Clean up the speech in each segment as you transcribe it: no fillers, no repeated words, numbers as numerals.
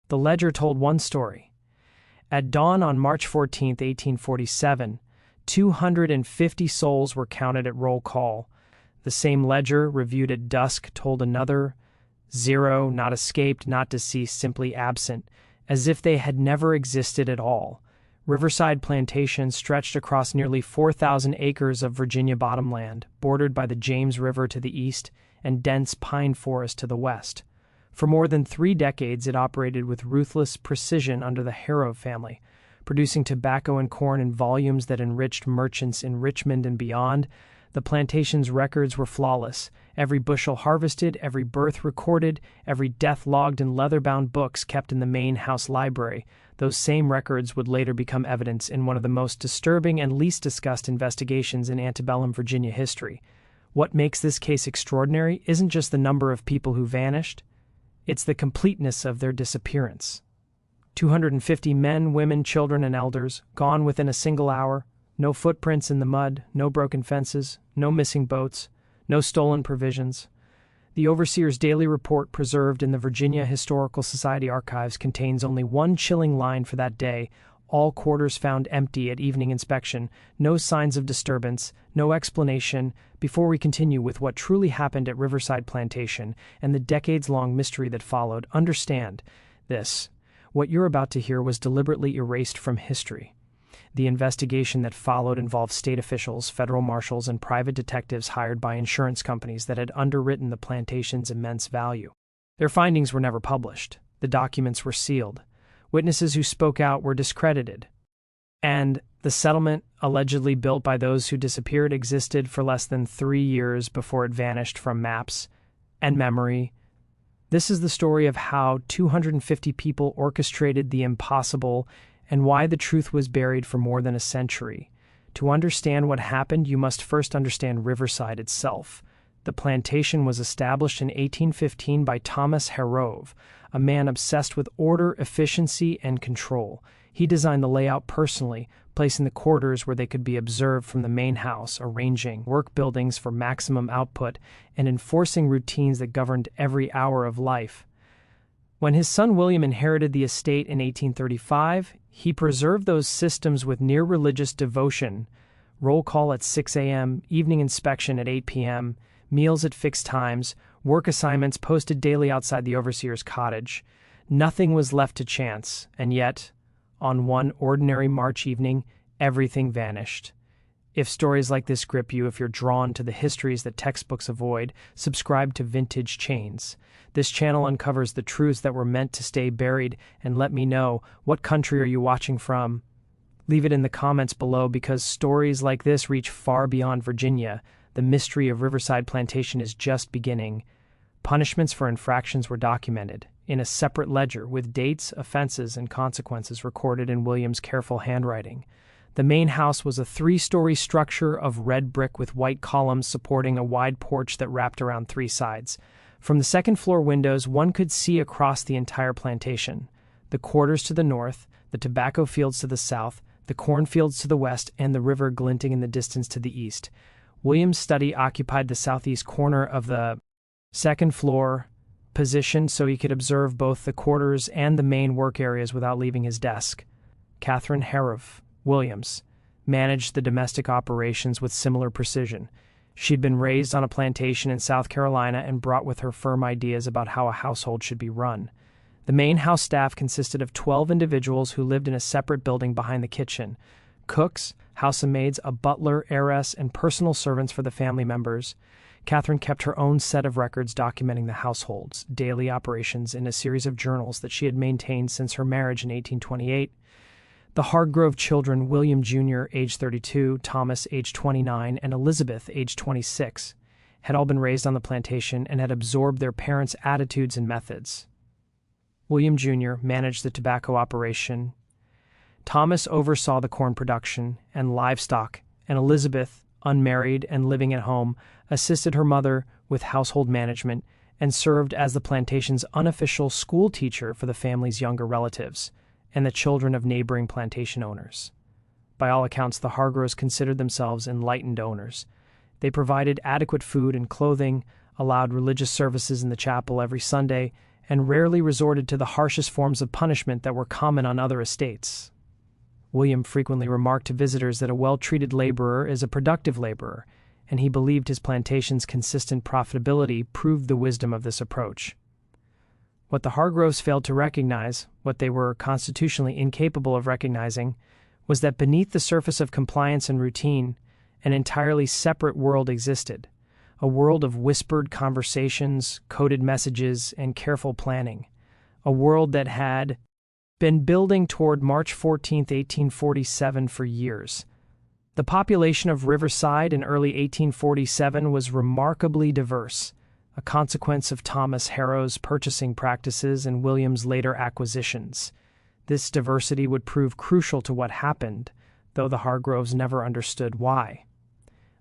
The ledger told one story. At dawn on March 14, 1847, 250 souls were counted at roll call. The same ledger, reviewed at dusk, told another: 0, not escaped, not deceased, simply absent, as if they had never existed at all. Riverside Plantation stretched across nearly 4,000 acres of Virginia bottomland, bordered by the James River to the east and dense pine forest to the west. For more than 3 decades, it operated with ruthless precision under the Harrow family, producing tobacco and corn in volumes that enriched merchants in Richmond and beyond. The plantation's records were flawless. Every bushel harvested, every birth recorded, every death logged in leather-bound books kept in the main house library. Those same records would later become evidence in one of the most disturbing and least discussed investigations in antebellum Virginia history. What makes this case extraordinary isn't just the number of people who vanished, it's the completeness of their disappearance. 250 men, women, children, and elders, gone within a single hour. No footprints in the mud, no broken fences, no missing boats, no stolen provisions. The overseer's daily report, preserved in the Virginia Historical Society archives, contains only one chilling line for that day: all quarters found empty at evening inspection, no signs of disturbance, no explanation. Before we continue with what truly happened at Riverside Plantation and the decades-long mystery that followed, understand this: what you're about to hear was deliberately erased from history. The investigation that followed involved state officials, federal marshals, and private detectives hired by insurance companies that had underwritten the plantation's immense value. Their findings were never published. The documents were sealed. Witnesses who spoke out were discredited. And the settlement, allegedly built by those who disappeared, existed for less than 3 years before it vanished from maps and memory. This is the story of how 250 people orchestrated the impossible and why the truth was buried for more than a century. To understand what happened, you must first understand Riverside itself. The plantation was established in 1815 by Thomas Harrow, a man obsessed with order, efficiency, and control. He designed the layout personally, placing the quarters where they could be observed from the main house, arranging work buildings for maximum output, and enforcing routines that governed every hour of life. When his son William inherited the estate in 1835, he preserved those systems with near-religious devotion: roll call at 6 a.m., evening inspection at 8 p.m., meals at fixed times, work assignments posted daily outside the overseer's cottage. Nothing was left to chance, and yet, on one ordinary March evening, everything vanished. If stories like this grip you, if you're drawn to the histories that textbooks avoid, subscribe to Vintage Chains. This channel uncovers the truths that were meant to stay buried, and let me know, what country are you watching from? Leave it in the comments below, because stories like this reach far beyond Virginia. The mystery of Riverside Plantation is just beginning. Punishments for infractions were documented in a separate ledger with dates, offenses, and consequences recorded in William's careful handwriting. The main house was a 3-story structure of red brick with white columns supporting a wide porch that wrapped around 3 sides. From the second-floor windows, one could see across the entire plantation: the quarters to the north, the tobacco fields to the south, the cornfields to the west, and the river glinting in the distance to the east. William's study occupied the southeast corner of the second-floor, positioned so he could observe both the quarters and the main work areas without leaving his desk. Catherine Harrow Williams managed the domestic operations with similar precision. She'd been raised on a plantation in South Carolina and brought with her firm ideas about how a household should be run. The main house staff consisted of 12 individuals who lived in a separate building behind the kitchen: cooks, housemaids, a butler, heiress, and personal servants for the family members. Catherine kept her own set of records documenting the household's daily operations in a series of journals that she had maintained since her marriage in 1828. The Hargrove children, William Jr., age 32, Thomas, age 29, and Elizabeth, age 26, had all been raised on the plantation and had absorbed their parents' attitudes and methods. William Jr. managed the tobacco operation. Thomas oversaw the corn production and livestock, and Elizabeth, unmarried and living at home, assisted her mother with household management and served as the plantation's unofficial school teacher for the family's younger relatives and the children of neighboring plantation owners. By all accounts, the Hargroves considered themselves enlightened owners. They provided adequate food and clothing, allowed religious services in the chapel every Sunday, and rarely resorted to the harshest forms of punishment that were common on other estates. William frequently remarked to visitors that a well-treated laborer is a productive laborer, and he believed his plantation's consistent profitability proved the wisdom of this approach. What the Hargroves failed to recognize, what they were constitutionally incapable of recognizing, was that beneath the surface of compliance and routine, an entirely separate world existed, a world of whispered conversations, coded messages, and careful planning, a world that had been building toward March 14, 1847 for years. The population of Riverside in early 1847 was remarkably diverse, a consequence of Thomas Harrow's purchasing practices and William's later acquisitions. This diversity would prove crucial to what happened, though the Hargroves never understood why.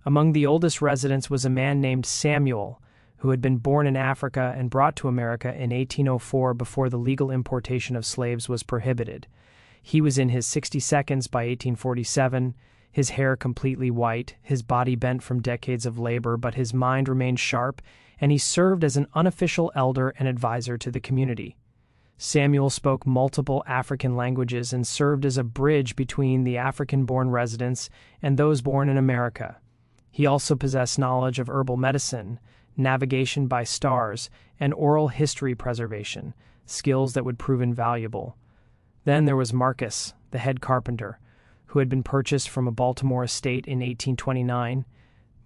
Among the oldest residents was a man named Samuel, who had been born in Africa and brought to America in 1804 before the legal importation of slaves was prohibited. He was in his 62nd by 1847, his hair completely white, his body bent from decades of labor, but his mind remained sharp, and he served as an unofficial elder and advisor to the community. Samuel spoke multiple African languages and served as a bridge between the African-born residents and those born in America. He also possessed knowledge of herbal medicine, navigation by stars, and oral history preservation, skills that would prove invaluable. Then there was Marcus, the head carpenter, who had been purchased from a Baltimore estate in 1829.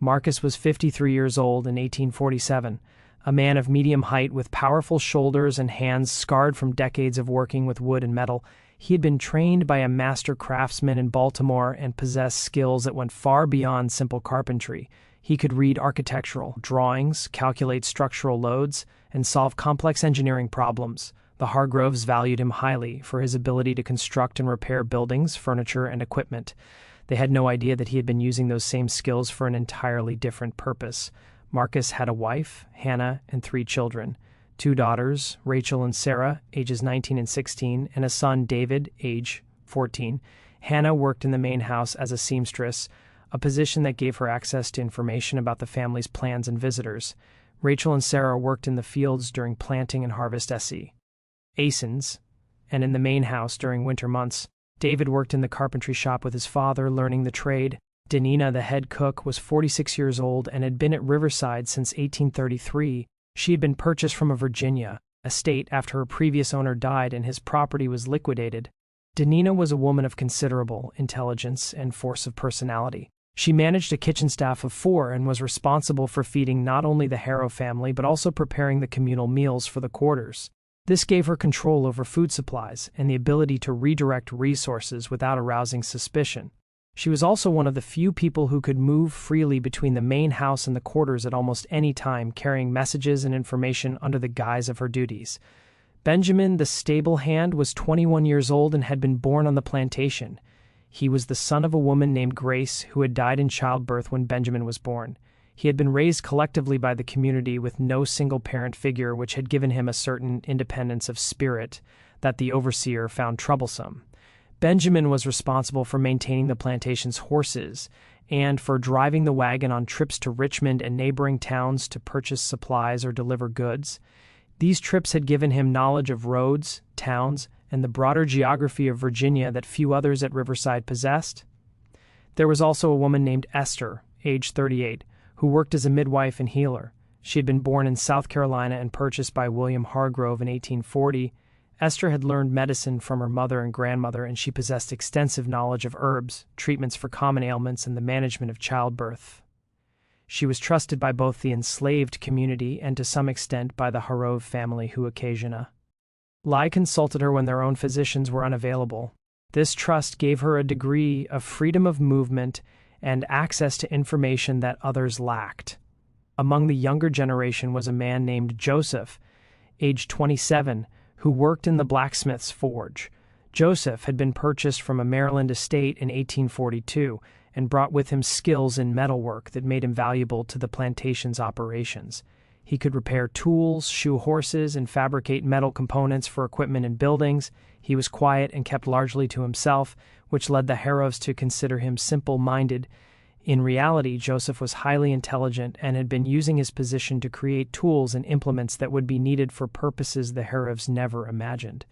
Marcus was 53 years old in 1847, a man of medium height with powerful shoulders and hands scarred from decades of working with wood and metal. He had been trained by a master craftsman in Baltimore and possessed skills that went far beyond simple carpentry. He could read architectural drawings, calculate structural loads, and solve complex engineering problems. The Hargroves valued him highly for his ability to construct and repair buildings, furniture, and equipment. They had no idea that he had been using those same skills for an entirely different purpose. Marcus had a wife, Hannah, and 3 children, 2 daughters, Rachel and Sarah, ages 19 and 16, and a son, David, age 14. Hannah worked in the main house as a seamstress, a position that gave her access to information about the family's plans and visitors. Rachel and Sarah worked in the fields during planting and harvest seasons, and in the main house during winter months. David worked in the carpentry shop with his father, learning the trade. Danina, the head cook, was 46 years old and had been at Riverside since 1833. She had been purchased from a Virginia estate after her previous owner died and his property was liquidated. Danina was a woman of considerable intelligence and force of personality. She managed a kitchen staff of 4 and was responsible for feeding not only the Harrow family but also preparing the communal meals for the quarters. This gave her control over food supplies and the ability to redirect resources without arousing suspicion. She was also one of the few people who could move freely between the main house and the quarters at almost any time, carrying messages and information under the guise of her duties. Benjamin, the stable hand, was 21 years old and had been born on the plantation. He was the son of a woman named Grace who had died in childbirth when Benjamin was born. He had been raised collectively by the community with no single parent figure, which had given him a certain independence of spirit that the overseer found troublesome. Benjamin was responsible for maintaining the plantation's horses and for driving the wagon on trips to Richmond and neighboring towns to purchase supplies or deliver goods. These trips had given him knowledge of roads, towns, and the broader geography of Virginia that few others at Riverside possessed. There was also a woman named Esther, age 38, who worked as a midwife and healer. She had been born in South Carolina and purchased by William Hargrove in 1840. Esther had learned medicine from her mother and grandmother, and she possessed extensive knowledge of herbs, treatments for common ailments, and the management of childbirth. She was trusted by both the enslaved community and to some extent by the Harrove family, who occasionally consulted her when their own physicians were unavailable. This trust gave her a degree of freedom of movement and access to information that others lacked. Among the younger generation was a man named Joseph, aged 27, who worked in the blacksmith's forge. Joseph had been purchased from a Maryland estate in 1842 and brought with him skills in metalwork that made him valuable to the plantation's operations. He could repair tools, shoe horses, and fabricate metal components for equipment in buildings. He was quiet and kept largely to himself, which led the Harroves to consider him simple-minded. In reality, Joseph was highly intelligent and had been using his position to create tools and implements that would be needed for purposes the Harivs never imagined.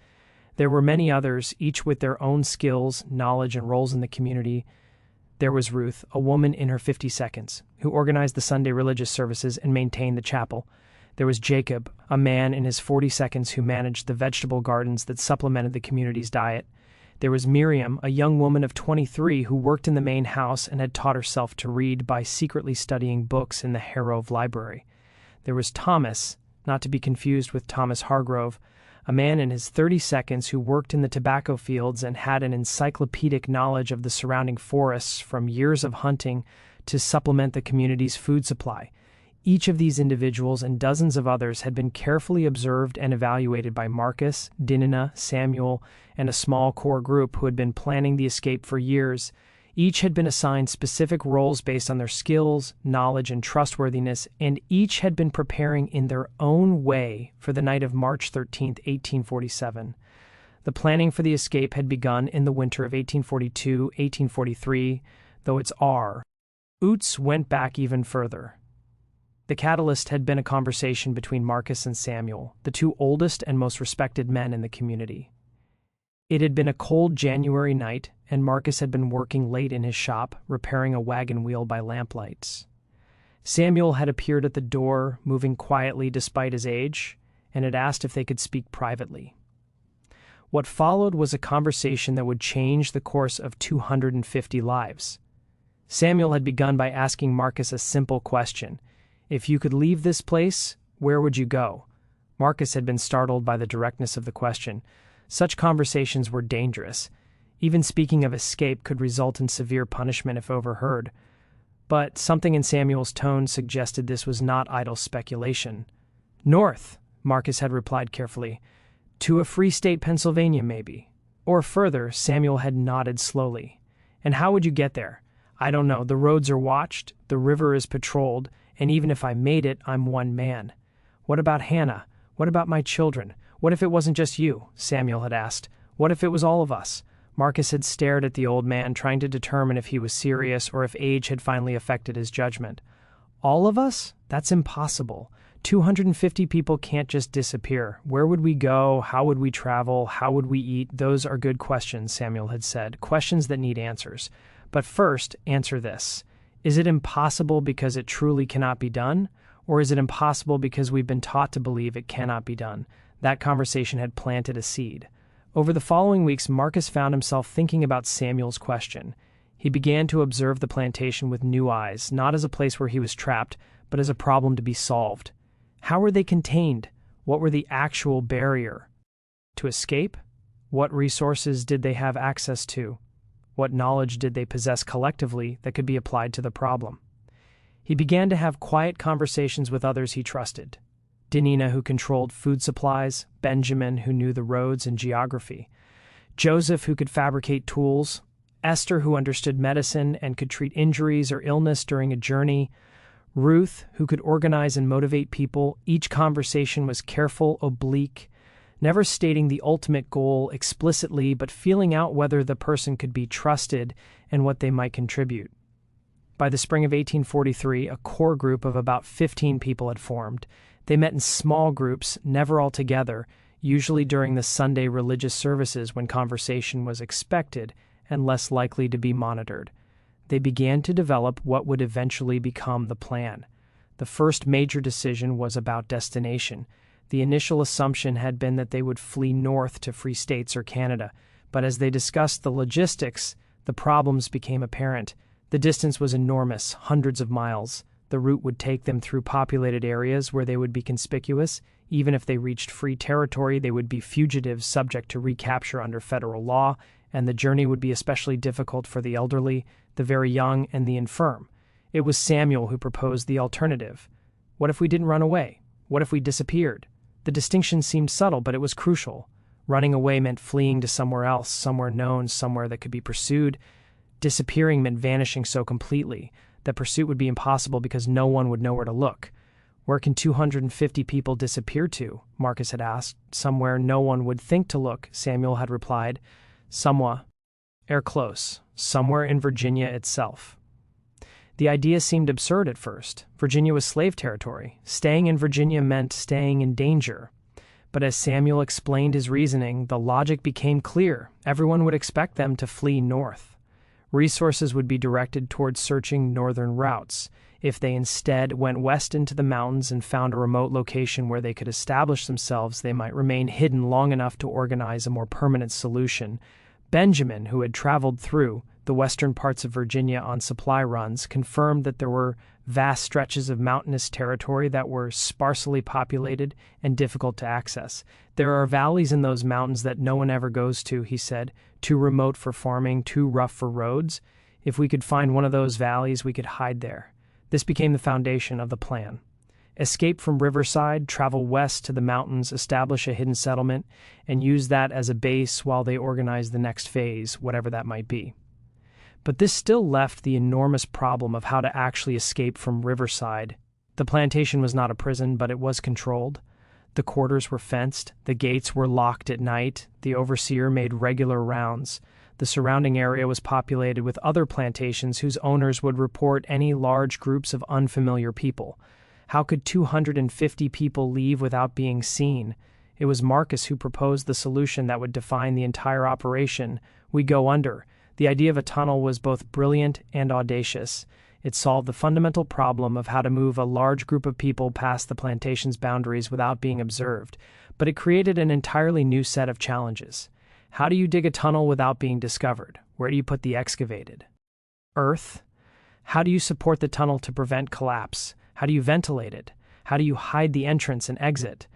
There were many others, each with their own skills, knowledge, and roles in the community. There was Ruth, a woman in her 50s, who organized the Sunday religious services and maintained the chapel. There was Jacob, a man in his 40s who managed the vegetable gardens that supplemented the community's diet. There was Miriam, a young woman of 23 who worked in the main house and had taught herself to read by secretly studying books in the Harov library. There was Thomas, not to be confused with Thomas Hargrove, a man in his 30s who worked in the tobacco fields and had an encyclopedic knowledge of the surrounding forests from years of hunting to supplement the community's food supply. Each of these individuals and dozens of others had been carefully observed and evaluated by Marcus, Dinina, Samuel, and a small core group who had been planning the escape for years. Each had been assigned specific roles based on their skills, knowledge, and trustworthiness, and each had been preparing in their own way for the night of March 13, 1847. The planning for the escape had begun in the winter of 1842-1843, though its roots went back even further. The catalyst had been a conversation between Marcus and Samuel, the two oldest and most respected men in the community. It had been a cold January night, and Marcus had been working late in his shop, repairing a wagon wheel by lamplights. Samuel had appeared at the door, moving quietly despite his age, and had asked if they could speak privately. What followed was a conversation that would change the course of 250 lives. Samuel had begun by asking Marcus a simple question. If you could leave this place, where would you go? Marcus had been startled by the directness of the question. Such conversations were dangerous. Even speaking of escape could result in severe punishment if overheard. But something in Samuel's tone suggested this was not idle speculation. North, Marcus had replied carefully. To a free state, Pennsylvania, maybe. Or further, Samuel had nodded slowly. And how would you get there? I don't know. The roads are watched, the river is patrolled, and even if I made it, I'm one man. What about Hannah? What about my children? What if it wasn't just you? Samuel had asked. What if it was all of us? Marcus had stared at the old man, trying to determine if he was serious or if age had finally affected his judgment. All of us? That's impossible. 250 people can't just disappear. Where would we go? How would we travel? How would we eat? Those are good questions, Samuel had said. Questions that need answers. But first, answer this. Is it impossible because it truly cannot be done? Or is it impossible because we've been taught to believe it cannot be done? That conversation had planted a seed. Over the following weeks, Marcus found himself thinking about Samuel's question. He began to observe the plantation with new eyes, not as a place where he was trapped, but as a problem to be solved. How were they contained? What were the actual barrier? To escape? What resources did they have access to? What knowledge did they possess collectively that could be applied to the problem? He began to have quiet conversations with others he trusted. Dinina, who controlled food supplies, Benjamin, who knew the roads and geography, Joseph, who could fabricate tools, Esther, who understood medicine and could treat injuries or illness during a journey, Ruth, who could organize and motivate people. Each conversation was careful, oblique, never stating the ultimate goal explicitly, but feeling out whether the person could be trusted and what they might contribute. By the spring of 1843, a core group of about 15 people had formed. They met in small groups, never all together, usually during the Sunday religious services when conversation was expected and less likely to be monitored. They began to develop what would eventually become the plan. The first major decision was about destination. The initial assumption had been that they would flee north to free states or Canada, but as they discussed the logistics, the problems became apparent. The distance was enormous, hundreds of miles. The route would take them through populated areas where they would be conspicuous. Even if they reached free territory, they would be fugitives subject to recapture under federal law, and the journey would be especially difficult for the elderly, the very young, and the infirm. It was Samuel who proposed the alternative. What if we didn't run away? What if we disappeared? The distinction seemed subtle, but it was crucial. Running away meant fleeing to somewhere else, somewhere known, somewhere that could be pursued. Disappearing meant vanishing so completely that pursuit would be impossible because no one would know where to look. Where can 250 people disappear to? Marcus had asked. Somewhere no one would think to look, Samuel had replied. Somewhere close, somewhere in Virginia itself. The idea seemed absurd at first. Virginia was slave territory. Staying in Virginia meant staying in danger. But as Samuel explained his reasoning, the logic became clear. Everyone would expect them to flee north. Resources would be directed towards searching northern routes. If they instead went west into the mountains and found a remote location where they could establish themselves, they might remain hidden long enough to organize a more permanent solution. Benjamin, who had traveled through the western parts of Virginia on supply runs, confirmed that there were vast stretches of mountainous territory that were sparsely populated and difficult to access. There are valleys in those mountains that no one ever goes to, he said, too remote for farming, too rough for roads. If we could find one of those valleys, we could hide there. This became the foundation of the plan. Escape from Riverside, travel west to the mountains, establish a hidden settlement, and use that as a base while they organize the next phase, whatever that might be. But this still left the enormous problem of how to actually escape from Riverside. The plantation was not a prison, but it was controlled. The quarters were fenced, the gates were locked at night, the overseer made regular rounds. The surrounding area was populated with other plantations whose owners would report any large groups of unfamiliar people. How could 250 people leave without being seen? It was Marcus who proposed the solution that would define the entire operation. We go under. The idea of a tunnel was both brilliant and audacious. It solved the fundamental problem of how to move a large group of people past the plantation's boundaries without being observed, but it created an entirely new set of challenges. How do you dig a tunnel without being discovered? Where do you put the excavated earth? How do you support the tunnel to prevent collapse? How do you ventilate it? How do you hide the entrance and exit?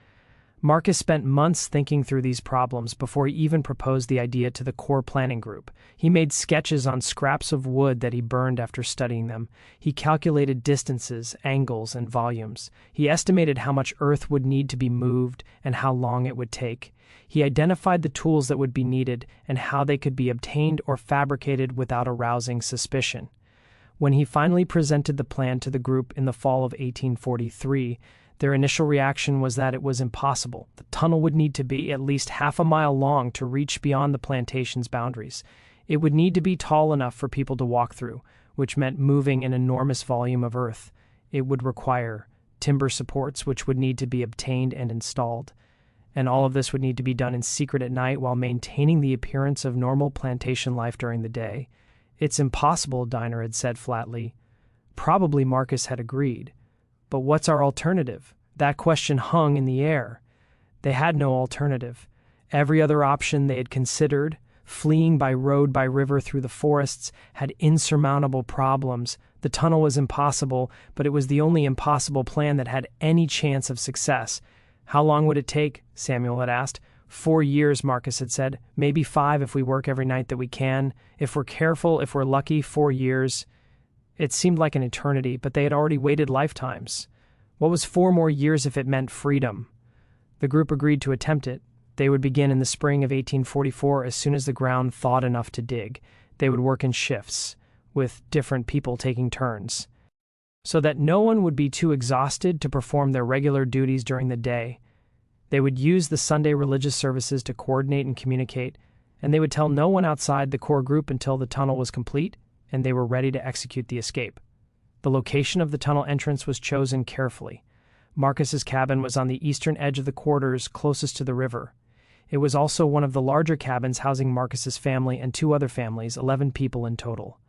Marcus spent months thinking through these problems before he even proposed the idea to the core planning group. He made sketches on scraps of wood that he burned after studying them. He calculated distances, angles, and volumes. He estimated how much earth would need to be moved and how long it would take. He identified the tools that would be needed and how they could be obtained or fabricated without arousing suspicion. When he finally presented the plan to the group in the fall of 1843, their initial reaction was that it was impossible. The tunnel would need to be at least half a mile long to reach beyond the plantation's boundaries. It would need to be tall enough for people to walk through, which meant moving an enormous volume of earth. It would require timber supports, which would need to be obtained and installed. And all of this would need to be done in secret at night while maintaining the appearance of normal plantation life during the day. It's impossible, Diner had said flatly. Probably Marcus had agreed. But what's our alternative? That question hung in the air. They had no alternative. Every other option they had considered, fleeing by road, by river, through the forests, had insurmountable problems. The tunnel was impossible, but it was the only impossible plan that had any chance of success. How long would it take? Samuel had asked. 4 years, Marcus had said. Maybe 5 if we work every night that we can. If we're careful, if we're lucky, 4 years. It seemed like an eternity, but they had already waited lifetimes. What was 4 more years if it meant freedom? The group agreed to attempt it. They would begin in the spring of 1844 as soon as the ground thawed enough to dig. They would work in shifts, with different people taking turns, so that no one would be too exhausted to perform their regular duties during the day. They would use the Sunday religious services to coordinate and communicate, and they would tell no one outside the core group until the tunnel was complete and they were ready to execute the escape. The location of the tunnel entrance was chosen carefully. Marcus's cabin was on the eastern edge of the quarters closest to the river. It was also one of the larger cabins housing Marcus's family and 2 other families, 11 people in total.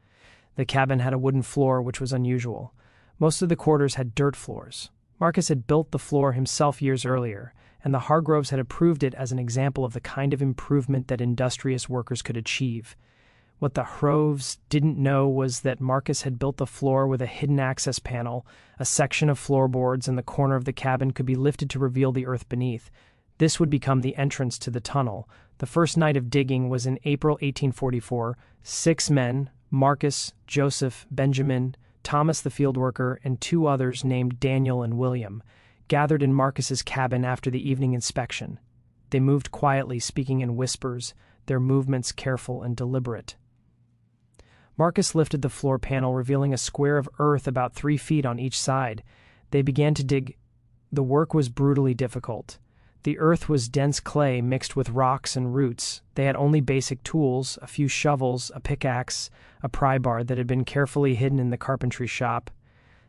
The cabin had a wooden floor, which was unusual. Most of the quarters had dirt floors. Marcus had built the floor himself years earlier, and the Hargroves had approved it as an example of the kind of improvement that industrious workers could achieve. What the Hargroves didn't know was that Marcus had built the floor with a hidden access panel. A section of floorboards in the corner of the cabin could be lifted to reveal the earth beneath. This would become the entrance to the tunnel. The first night of digging was in April 1844. 6 men, Marcus, Joseph, Benjamin, Thomas the field worker, and 2 others named Daniel and William, gathered in Marcus's cabin after the evening inspection. They moved quietly, speaking in whispers, their movements careful and deliberate. Marcus lifted the floor panel, revealing a square of earth about 3 feet on each side. They began to dig. The work was brutally difficult. The earth was dense clay mixed with rocks and roots. They had only basic tools, a few shovels, a pickaxe, a pry bar that had been carefully hidden in the carpentry shop.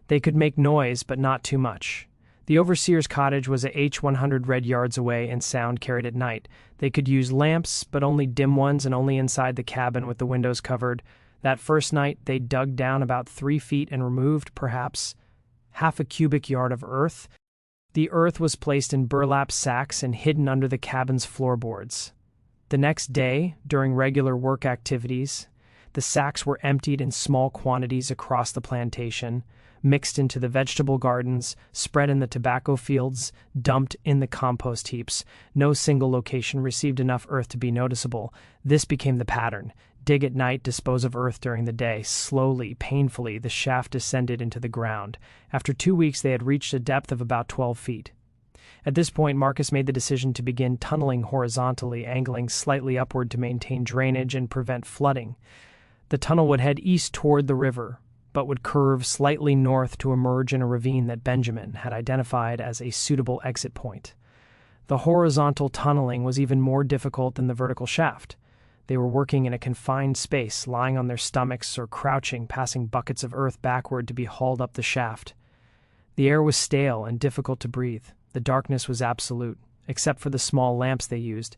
They could make noise, but not too much. The overseer's cottage was a H100 red yards away and sound carried at night. They could use lamps, but only dim ones and only inside the cabin with the windows covered. That first night, they dug down about 3 feet and removed, perhaps, half a cubic yard of earth. The earth was placed in burlap sacks and hidden under the cabin's floorboards. The next day, during regular work activities, the sacks were emptied in small quantities across the plantation, mixed into the vegetable gardens, spread in the tobacco fields, dumped in the compost heaps. No single location received enough earth to be noticeable. This became the pattern. Dig at night, dispose of earth during the day. Slowly, painfully, the shaft descended into the ground. After 2 weeks, they had reached a depth of about 12 feet. At this point, Marcus made the decision to begin tunneling horizontally, angling slightly upward to maintain drainage and prevent flooding. The tunnel would head east toward the river, but would curve slightly north to emerge in a ravine that Benjamin had identified as a suitable exit point. The horizontal tunneling was even more difficult than the vertical shaft. They were working in a confined space, lying on their stomachs or crouching, passing buckets of earth backward to be hauled up the shaft. The air was stale and difficult to breathe. The darkness was absolute, except for the small lamps they used.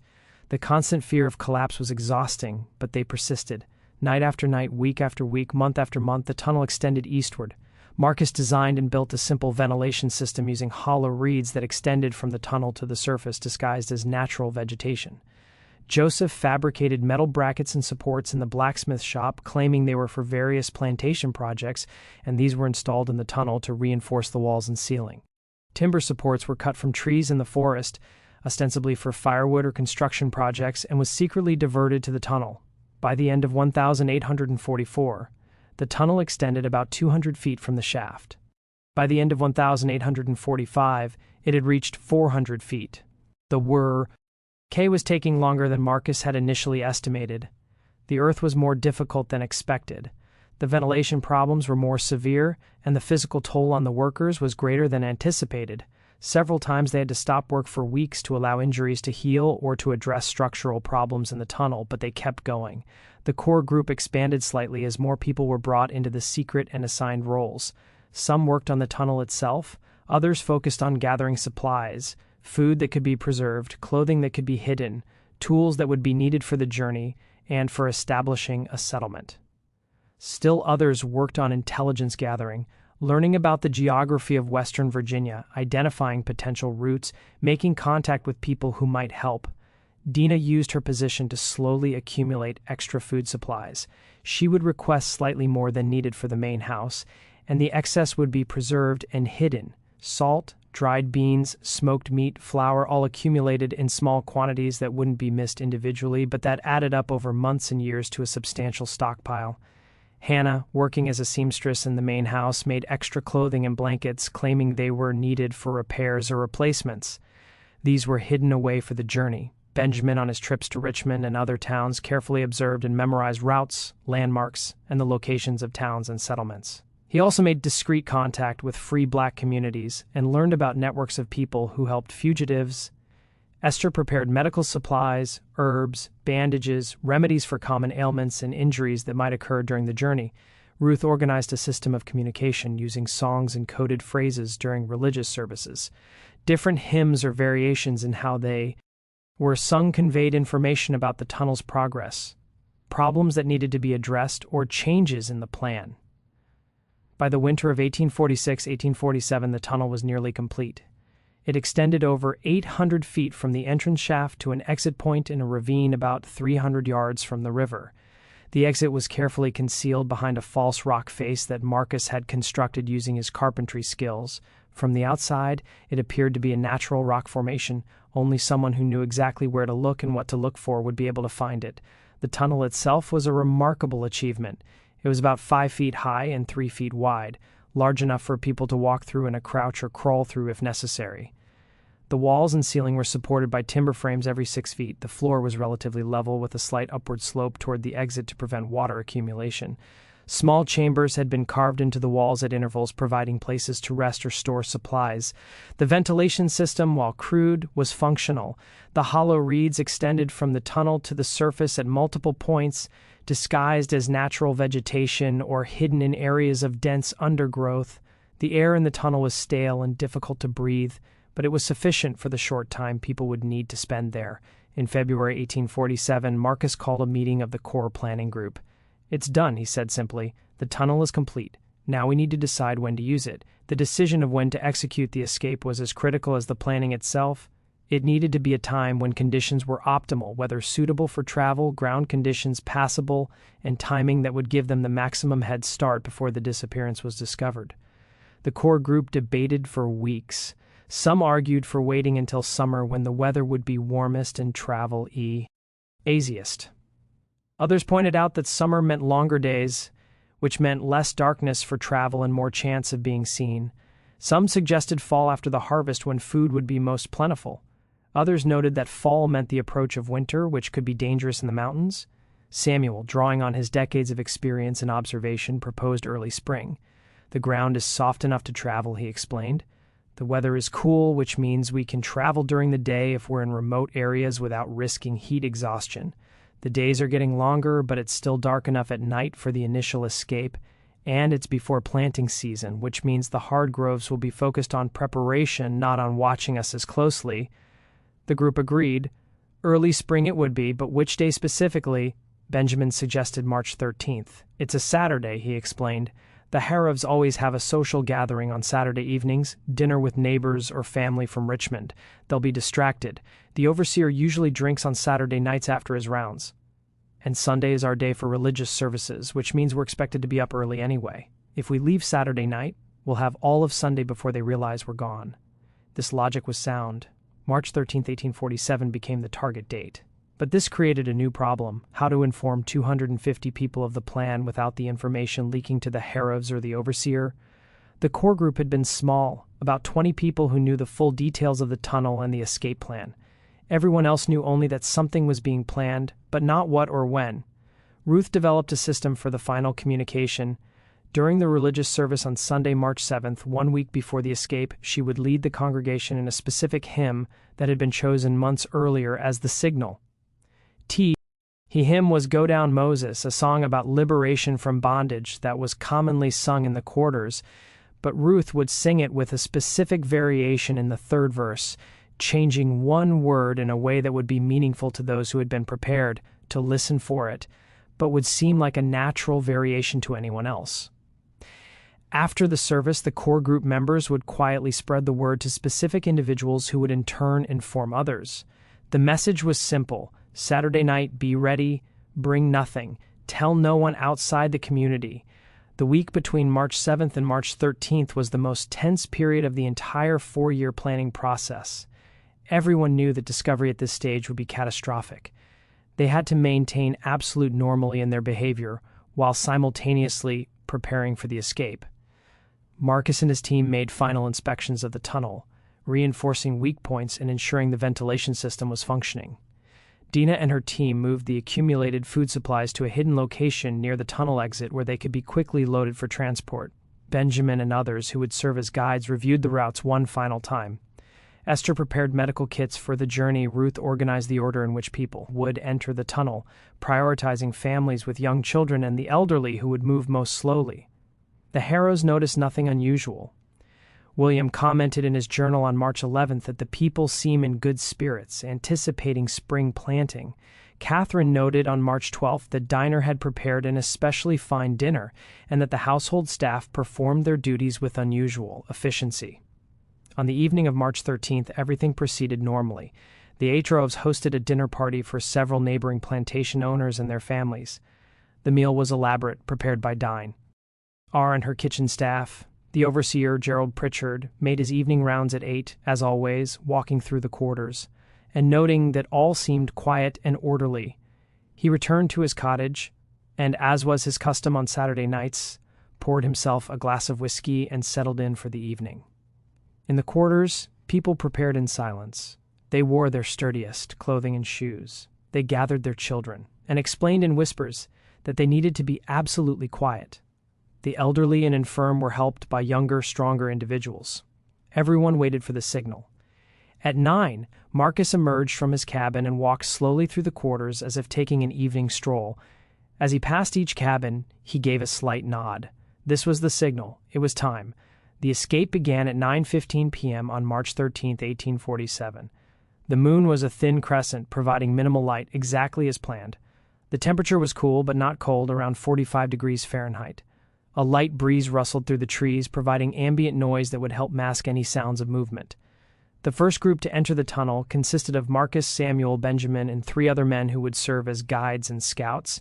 The constant fear of collapse was exhausting, but they persisted. Night after night, week after week, month after month, the tunnel extended eastward. Marcus designed and built a simple ventilation system using hollow reeds that extended from the tunnel to the surface, disguised as natural vegetation. Joseph fabricated metal brackets and supports in the blacksmith shop, claiming they were for various plantation projects, and these were installed in the tunnel to reinforce the walls and ceiling. Timber supports were cut from trees in the forest, ostensibly for firewood or construction projects, and was secretly diverted to the tunnel. By the end of 1844, the tunnel extended about 200 feet from the shaft. By the end of 1845, it had reached 400 feet. The K was taking longer than Marcus had initially estimated. The earth was more difficult than expected. The ventilation problems were more severe, and the physical toll on the workers was greater than anticipated. Several times they had to stop work for weeks to allow injuries to heal or to address structural problems in the tunnel, but they kept going. The core group expanded slightly as more people were brought into the secret and assigned roles. Some worked on the tunnel itself, others focused on gathering supplies, food that could be preserved, clothing that could be hidden, tools that would be needed for the journey, and for establishing a settlement. Still others worked on intelligence gathering, learning about the geography of Western Virginia, identifying potential routes, making contact with people who might help. Dina used her position to slowly accumulate extra food supplies. She would request slightly more than needed for the main house, and the excess would be preserved and hidden. Salt, dried beans, smoked meat, flour, all accumulated in small quantities that wouldn't be missed individually, but that added up over months and years to a substantial stockpile. Hannah, working as a seamstress in the main house, made extra clothing and blankets, claiming they were needed for repairs or replacements. These were hidden away for the journey. Benjamin, on his trips to Richmond and other towns, carefully observed and memorized routes, landmarks, and the locations of towns and settlements. He also made discreet contact with free black communities and learned about networks of people who helped fugitives. Esther prepared medical supplies, herbs, bandages, remedies for common ailments and injuries that might occur during the journey. Ruth organized a system of communication using songs and coded phrases during religious services. Different hymns or variations in how they were sung conveyed information about the tunnel's progress, problems that needed to be addressed, or changes in the plan. By the winter of 1846-1847, the tunnel was nearly complete. It extended over 800 feet from the entrance shaft to an exit point in a ravine about 300 yards from the river. The exit was carefully concealed behind a false rock face that Marcus had constructed using his carpentry skills. From the outside, it appeared to be a natural rock formation. Only someone who knew exactly where to look and what to look for would be able to find it. The tunnel itself was a remarkable achievement. It was about 5 feet high and 3 feet wide, large enough for people to walk through in a crouch or crawl through if necessary. The walls and ceiling were supported by timber frames every 6 feet. The floor was relatively level with a slight upward slope toward the exit to prevent water accumulation. Small chambers had been carved into the walls at intervals, providing places to rest or store supplies. The ventilation system, while crude, was functional. The hollow reeds extended from the tunnel to the surface at multiple points, disguised as natural vegetation or hidden in areas of dense undergrowth. The air in the tunnel was stale and difficult to breathe, but it was sufficient for the short time people would need to spend there. In February 1847, Marcus called a meeting of the Corps planning group. "It's done," he said simply. "The tunnel is complete. Now we need to decide when to use it." The decision of when to execute the escape was as critical as the planning itself. It needed to be a time when conditions were optimal, weather suitable for travel, ground conditions passable, and timing that would give them the maximum head start before the disappearance was discovered. The Corps group debated for weeks. Some argued for waiting until summer when the weather would be warmest and travel easiest. Others pointed out that summer meant longer days, which meant less darkness for travel and more chance of being seen. Some suggested fall after the harvest when food would be most plentiful. Others noted that fall meant the approach of winter, which could be dangerous in the mountains. Samuel, drawing on his decades of experience and observation, proposed early spring. "The ground is soft enough to travel," he explained. "The weather is cool, which means we can travel during the day if we're in remote areas without risking heat exhaustion. The days are getting longer, but it's still dark enough at night for the initial escape, and it's before planting season, which means the hard groves will be focused on preparation, not on watching us as closely." The group agreed. Early spring it would be, but which day specifically? Benjamin suggested March 13th. "It's a Saturday," he explained. "The Harrovs always have a social gathering on Saturday evenings, dinner with neighbors or family from Richmond. They'll be distracted. The overseer usually drinks on Saturday nights after his rounds. And Sunday is our day for religious services, which means we're expected to be up early anyway. If we leave Saturday night, we'll have all of Sunday before they realize we're gone." This logic was sound. March 13th, 1847 became the target date. But this created a new problem: how to inform 250 people of the plan without the information leaking to the Harrovs or the overseer. The Corps group had been small, about 20 people who knew the full details of the tunnel and the escape plan. Everyone else knew only that something was being planned, but not what or when. Ruth developed a system for the final communication. During the religious service on Sunday, March 7th, 1 week before the escape, she would lead the congregation in a specific hymn that had been chosen months earlier as the signal. The hymn was "Go Down Moses," a song about liberation from bondage that was commonly sung in the quarters, but Ruth would sing it with a specific variation in the third verse, changing one word in a way that would be meaningful to those who had been prepared to listen for it, but would seem like a natural variation to anyone else. After the service, the Corps group members would quietly spread the word to specific individuals who would in turn inform others. The message was simple: Saturday night, be ready, bring nothing, tell no one outside the community. The week between March 7th and March 13th was the most tense period of the entire 4-year planning process. Everyone knew that discovery at this stage would be catastrophic. They had to maintain absolute normalcy in their behavior while simultaneously preparing for the escape. Marcus and his team made final inspections of the tunnel, reinforcing weak points and ensuring the ventilation system was functioning. Dina and her team moved the accumulated food supplies to a hidden location near the tunnel exit where they could be quickly loaded for transport. Benjamin and others who would serve as guides reviewed the routes one final time. Esther prepared medical kits for the journey. Ruth organized the order in which people would enter the tunnel, prioritizing families with young children and the elderly who would move most slowly. The Harrows noticed nothing unusual. William commented in his journal on March 11th that the people seem in good spirits, anticipating spring planting. Catherine noted on March 12th that Diner had prepared an especially fine dinner and that the household staff performed their duties with unusual efficiency. On the evening of March 13th, everything proceeded normally. The Atroves hosted a dinner party for several neighboring plantation owners and their families. The meal was elaborate, prepared by Dine. R and her kitchen staff. The overseer, Gerald Pritchard, made his evening rounds at 8, as always, walking through the quarters, and noting that all seemed quiet and orderly. He returned to his cottage, and, as was his custom on Saturday nights, poured himself a glass of whiskey and settled in for the evening. In the quarters, people prepared in silence. They wore their sturdiest clothing and shoes. They gathered their children, and explained in whispers that they needed to be absolutely quiet. The elderly and infirm were helped by younger, stronger individuals. Everyone waited for the signal. At 9, Marcus emerged from his cabin and walked slowly through the quarters as if taking an evening stroll. As he passed each cabin, he gave a slight nod. This was the signal. It was time. The escape began at 9:15 p.m. on March 13, 1847. The moon was a thin crescent, providing minimal light, exactly as planned. The temperature was cool but not cold, around 45 degrees Fahrenheit. A light breeze rustled through the trees, providing ambient noise that would help mask any sounds of movement. The first group to enter the tunnel consisted of Marcus, Samuel, Benjamin, and 3 other men who would serve as guides and scouts.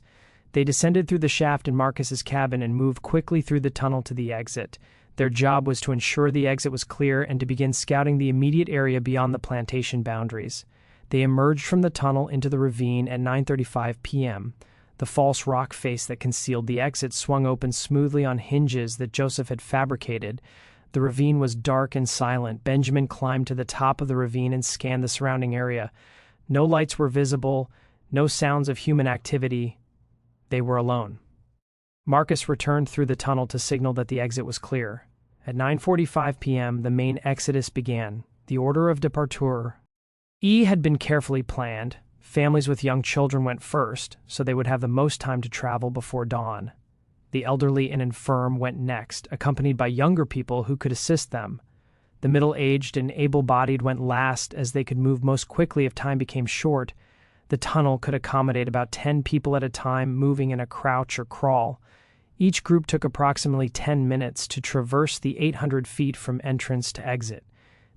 They descended through the shaft in Marcus's cabin and moved quickly through the tunnel to the exit. Their job was to ensure the exit was clear and to begin scouting the immediate area beyond the plantation boundaries. They emerged from the tunnel into the ravine at 9:35 p.m. The false rock face that concealed the exit swung open smoothly on hinges that Joseph had fabricated. The ravine was dark and silent. Benjamin climbed to the top of the ravine and scanned the surrounding area. No lights were visible, no sounds of human activity. They were alone. Marcus returned through the tunnel to signal that the exit was clear. At 9:45 p.m., the main exodus began. The order of departure had been carefully planned. Families with young children went first, so they would have the most time to travel before dawn. The elderly and infirm went next, accompanied by younger people who could assist them. The middle-aged and able-bodied went last, as they could move most quickly if time became short. The tunnel could accommodate about 10 people at a time, moving in a crouch or crawl. Each group took approximately 10 minutes to traverse the 800 feet from entrance to exit.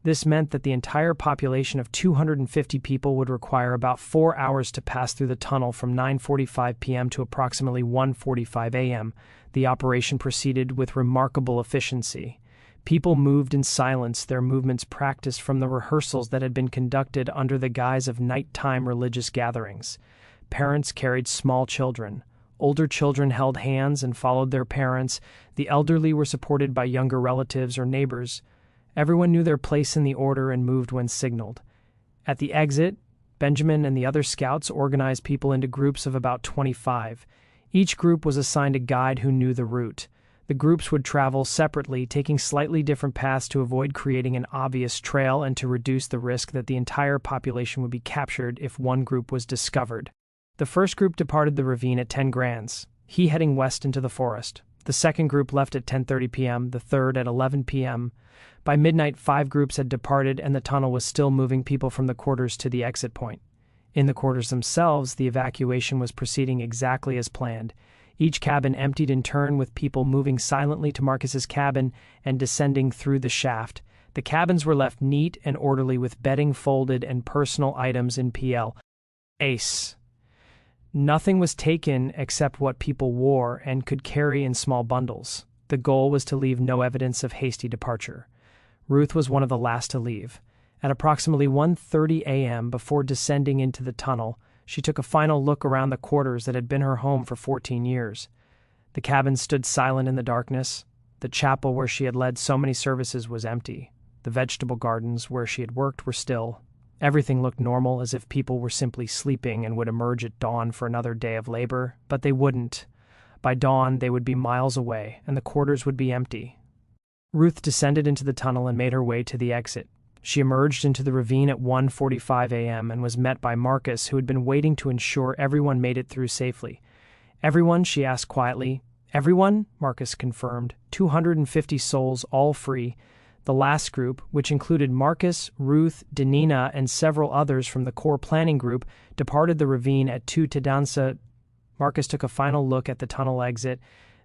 This meant that the entire population of 250 people would require about 4 hours to pass through the tunnel from 9:45 p.m. to approximately 1:45 a.m. The operation proceeded with remarkable efficiency. People moved in silence, their movements practiced from the rehearsals that had been conducted under the guise of nighttime religious gatherings. Parents carried small children. Older children held hands and followed their parents. The elderly were supported by younger relatives or neighbors. Everyone knew their place in the order and moved when signaled. At the exit, Benjamin and the other scouts organized people into groups of about 25. Each group was assigned a guide who knew the route. The groups would travel separately, taking slightly different paths to avoid creating an obvious trail and to reduce the risk that the entire population would be captured if one group was discovered. The first group departed the ravine at 10 grands, he heading west into the forest. The second group left at 10:30 p.m., the third at 11 p.m. By midnight, 5 groups had departed, and the tunnel was still moving people from the quarters to the exit point. In the quarters themselves, the evacuation was proceeding exactly as planned. Each cabin emptied in turn, with people moving silently to Marcus's cabin and descending through the shaft. The cabins were left neat and orderly, with bedding folded and personal items in place. Nothing was taken except what people wore and could carry in small bundles. The goal was to leave no evidence of hasty departure. Ruth was one of the last to leave. At approximately 1:30 a.m., before descending into the tunnel, she took a final look around the quarters that had been her home for 14 years. The cabin stood silent in the darkness. The chapel where she had led so many services was empty. The vegetable gardens where she had worked were still. Everything looked normal, as if people were simply sleeping and would emerge at dawn for another day of labor, but they wouldn't. By dawn, they would be miles away, and the quarters would be empty. Ruth descended into the tunnel and made her way to the exit. She emerged into the ravine at 1:45 a.m. and was met by Marcus, who had been waiting to ensure everyone made it through safely. "Everyone?" she asked quietly. "Everyone?" Marcus confirmed. 250 souls, all free. The last group, which included Marcus, Ruth, Danina, and several others from the core planning group, departed the ravine at 2 to Dansa. Marcus took a final look at the tunnel exit,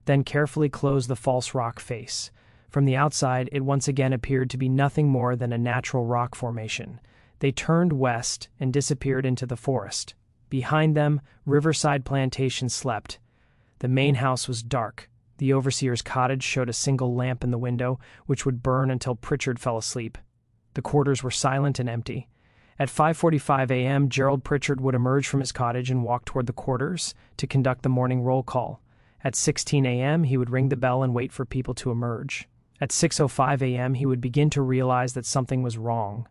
then carefully closed the false rock face. From the outside, it once again appeared to be nothing more than a natural rock formation. They turned west and disappeared into the forest. Behind them, Riverside Plantation slept. The main house was dark. The overseer's cottage showed a single lamp in the window, which would burn until Pritchard fell asleep. The quarters were silent and empty. At 5:45 a.m., Gerald Pritchard would emerge from his cottage and walk toward the quarters to conduct the morning roll call. At 16 a.m., he would ring the bell and wait for people to emerge. At 6:05 a.m., he would begin to realize that something was wrong.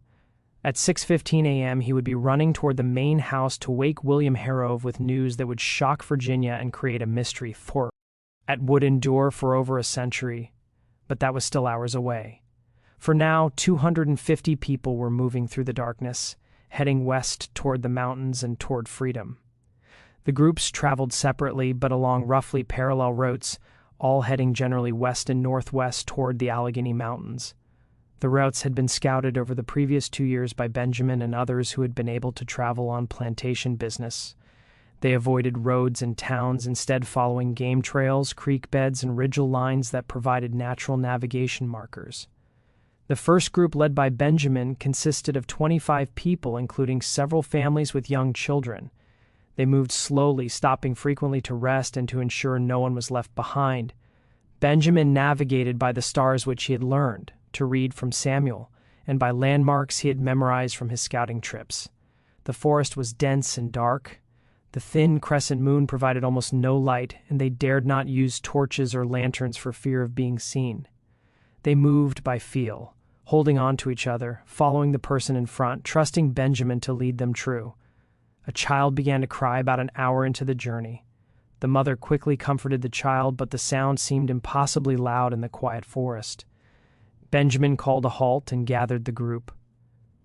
At 6:15 a.m., he would be running toward the main house to wake William Harrove with news that would shock Virginia and create a mystery fort that would endure for over a century, but that was still hours away. For now, 250 people were moving through the darkness, heading west toward the mountains and toward freedom. The groups traveled separately but along roughly parallel routes, all heading generally west and northwest toward the Allegheny Mountains. The routes had been scouted over the previous 2 years by Benjamin and others who had been able to travel on plantation business. They avoided roads and towns, instead following game trails, creek beds, and ridge lines that provided natural navigation markers. The first group, led by Benjamin, consisted of 25 people, including several families with young children. They moved slowly, stopping frequently to rest and to ensure no one was left behind. Benjamin navigated by the stars which he had learned to read from Samuel, and by landmarks he had memorized from his scouting trips. The forest was dense and dark. The thin crescent moon provided almost no light, and they dared not use torches or lanterns for fear of being seen. They moved by feel, holding on to each other, following the person in front, trusting Benjamin to lead them true. A child began to cry about an hour into the journey. The mother quickly comforted the child, but the sound seemed impossibly loud in the quiet forest. Benjamin called a halt and gathered the group.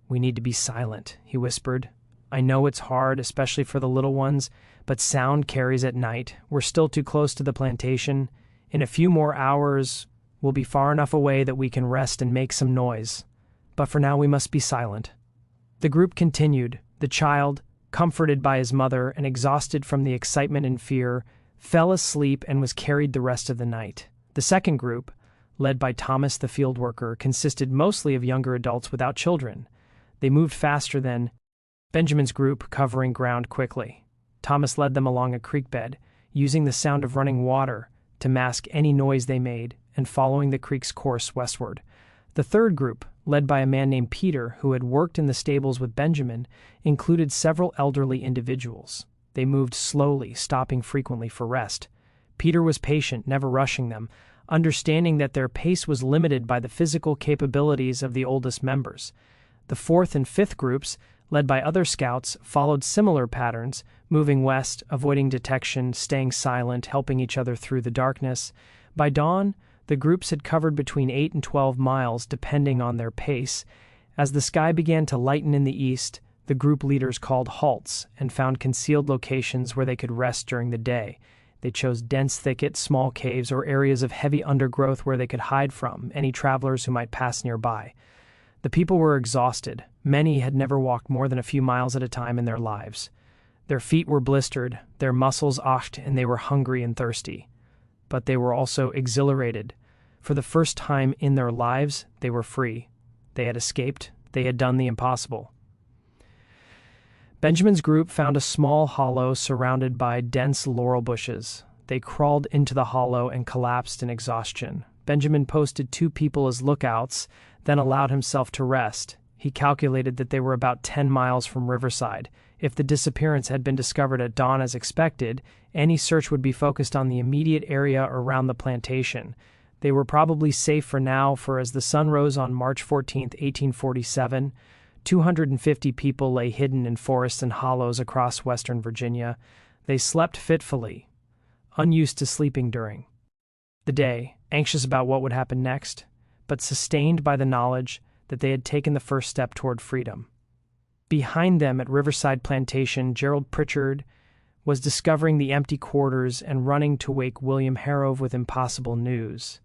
"We need to be silent," he whispered. "I know it's hard, especially for the little ones, but sound carries at night. We're still too close to the plantation. In a few more hours, we'll be far enough away that we can rest and make some noise. But for now, we must be silent." The group continued. The child, comforted by his mother and exhausted from the excitement and fear, fell asleep and was carried the rest of the night. The second group, led by Thomas the field worker, consisted mostly of younger adults without children. They moved faster than Benjamin's group, covering ground quickly. Thomas led them along a creek bed, using the sound of running water to mask any noise they made, and following the creek's course westward. The third group, led by a man named Peter, who had worked in the stables with Benjamin, included several elderly individuals. They moved slowly, stopping frequently for rest. Peter was patient, never rushing them, understanding that their pace was limited by the physical capabilities of the oldest members. The fourth and fifth groups, led by other scouts, followed similar patterns, moving west, avoiding detection, staying silent, helping each other through the darkness. By dawn, the groups had covered between 8 and 12 miles, depending on their pace. As the sky began to lighten in the east, the group leaders called halts and found concealed locations where they could rest during the day. They chose dense thickets, small caves, or areas of heavy undergrowth where they could hide from any travelers who might pass nearby. The people were exhausted. Many had never walked more than a few miles at a time in their lives. Their feet were blistered, their muscles ached, and they were hungry and thirsty. But they were also exhilarated. For the first time in their lives, they were free. They had escaped. They had done the impossible. Benjamin's group found a small hollow surrounded by dense laurel bushes. They crawled into the hollow and collapsed in exhaustion. Benjamin posted 2 people as lookouts, then allowed himself to rest. He calculated that they were about 10 miles from Riverside. If the disappearance had been discovered at dawn as expected, any search would be focused on the immediate area around the plantation. They were probably safe for now, for as the sun rose on March 14, 1847, 250 people lay hidden in forests and hollows across western Virginia. They slept fitfully, unused to sleeping during the day, anxious about what would happen next, but sustained by the knowledge that they had taken the first step toward freedom. Behind them at Riverside Plantation, Gerald Pritchard was discovering the empty quarters and running to wake William Harrove with impossible news.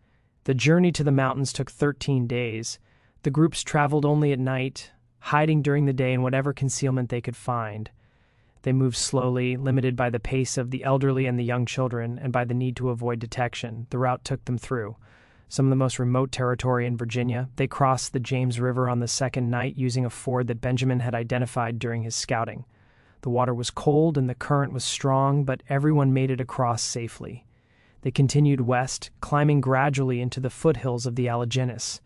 The journey to the mountains took 13 days. The groups traveled only at night, hiding during the day in whatever concealment they could find. They moved slowly, limited by the pace of the elderly and the young children, and by the need to avoid detection. The route took them through some of the most remote territory in Virginia. They crossed the James River on the second night using a ford that Benjamin had identified during his scouting. The water was cold and the current was strong, but everyone made it across safely. They continued west, climbing gradually into the foothills of the Alleghenies.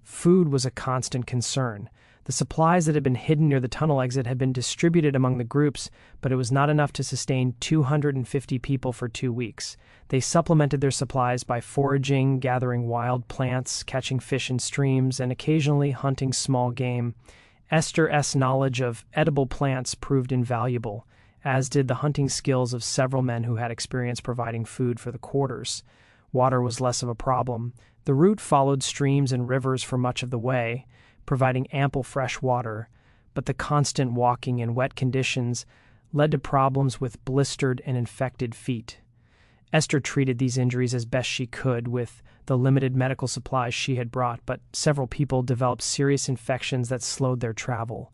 Food was a constant concern. The supplies that had been hidden near the tunnel exit had been distributed among the groups, but it was not enough to sustain 250 people for 2 weeks. They supplemented their supplies by foraging, gathering wild plants, catching fish in streams, and occasionally hunting small game. Esther's knowledge of edible plants proved invaluable, as did the hunting skills of several men who had experience providing food for the quarters. Water was less of a problem. The route followed streams and rivers for much of the way, providing ample fresh water, but the constant walking in wet conditions led to problems with blistered and infected feet. Esther treated these injuries as best she could with the limited medical supplies she had brought, but several people developed serious infections that slowed their travel.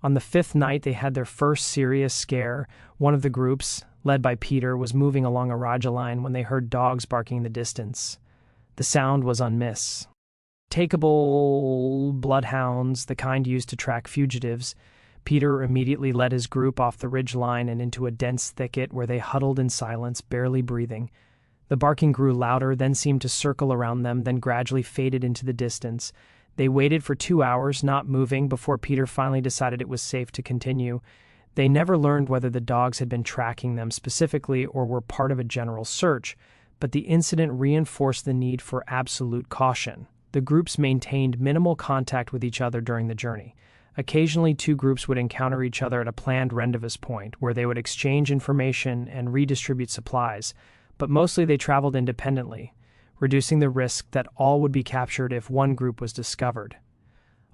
On the fifth night, they had their first serious scare. One of the groups, led by Peter, was moving along a Raja line when they heard dogs barking in the distance. The sound was unmistakable bloodhounds, the kind used to track fugitives. Peter immediately led his group off the ridge line and into a dense thicket where they huddled in silence, barely breathing. The barking grew louder, then seemed to circle around them, then gradually faded into the distance. They waited for 2 hours, not moving, before Peter finally decided it was safe to continue. They never learned whether the dogs had been tracking them specifically or were part of a general search, but the incident reinforced the need for absolute caution. The groups maintained minimal contact with each other during the journey. Occasionally, two groups would encounter each other at a planned rendezvous point, where they would exchange information and redistribute supplies, but mostly they traveled independently, reducing the risk that all would be captured if one group was discovered.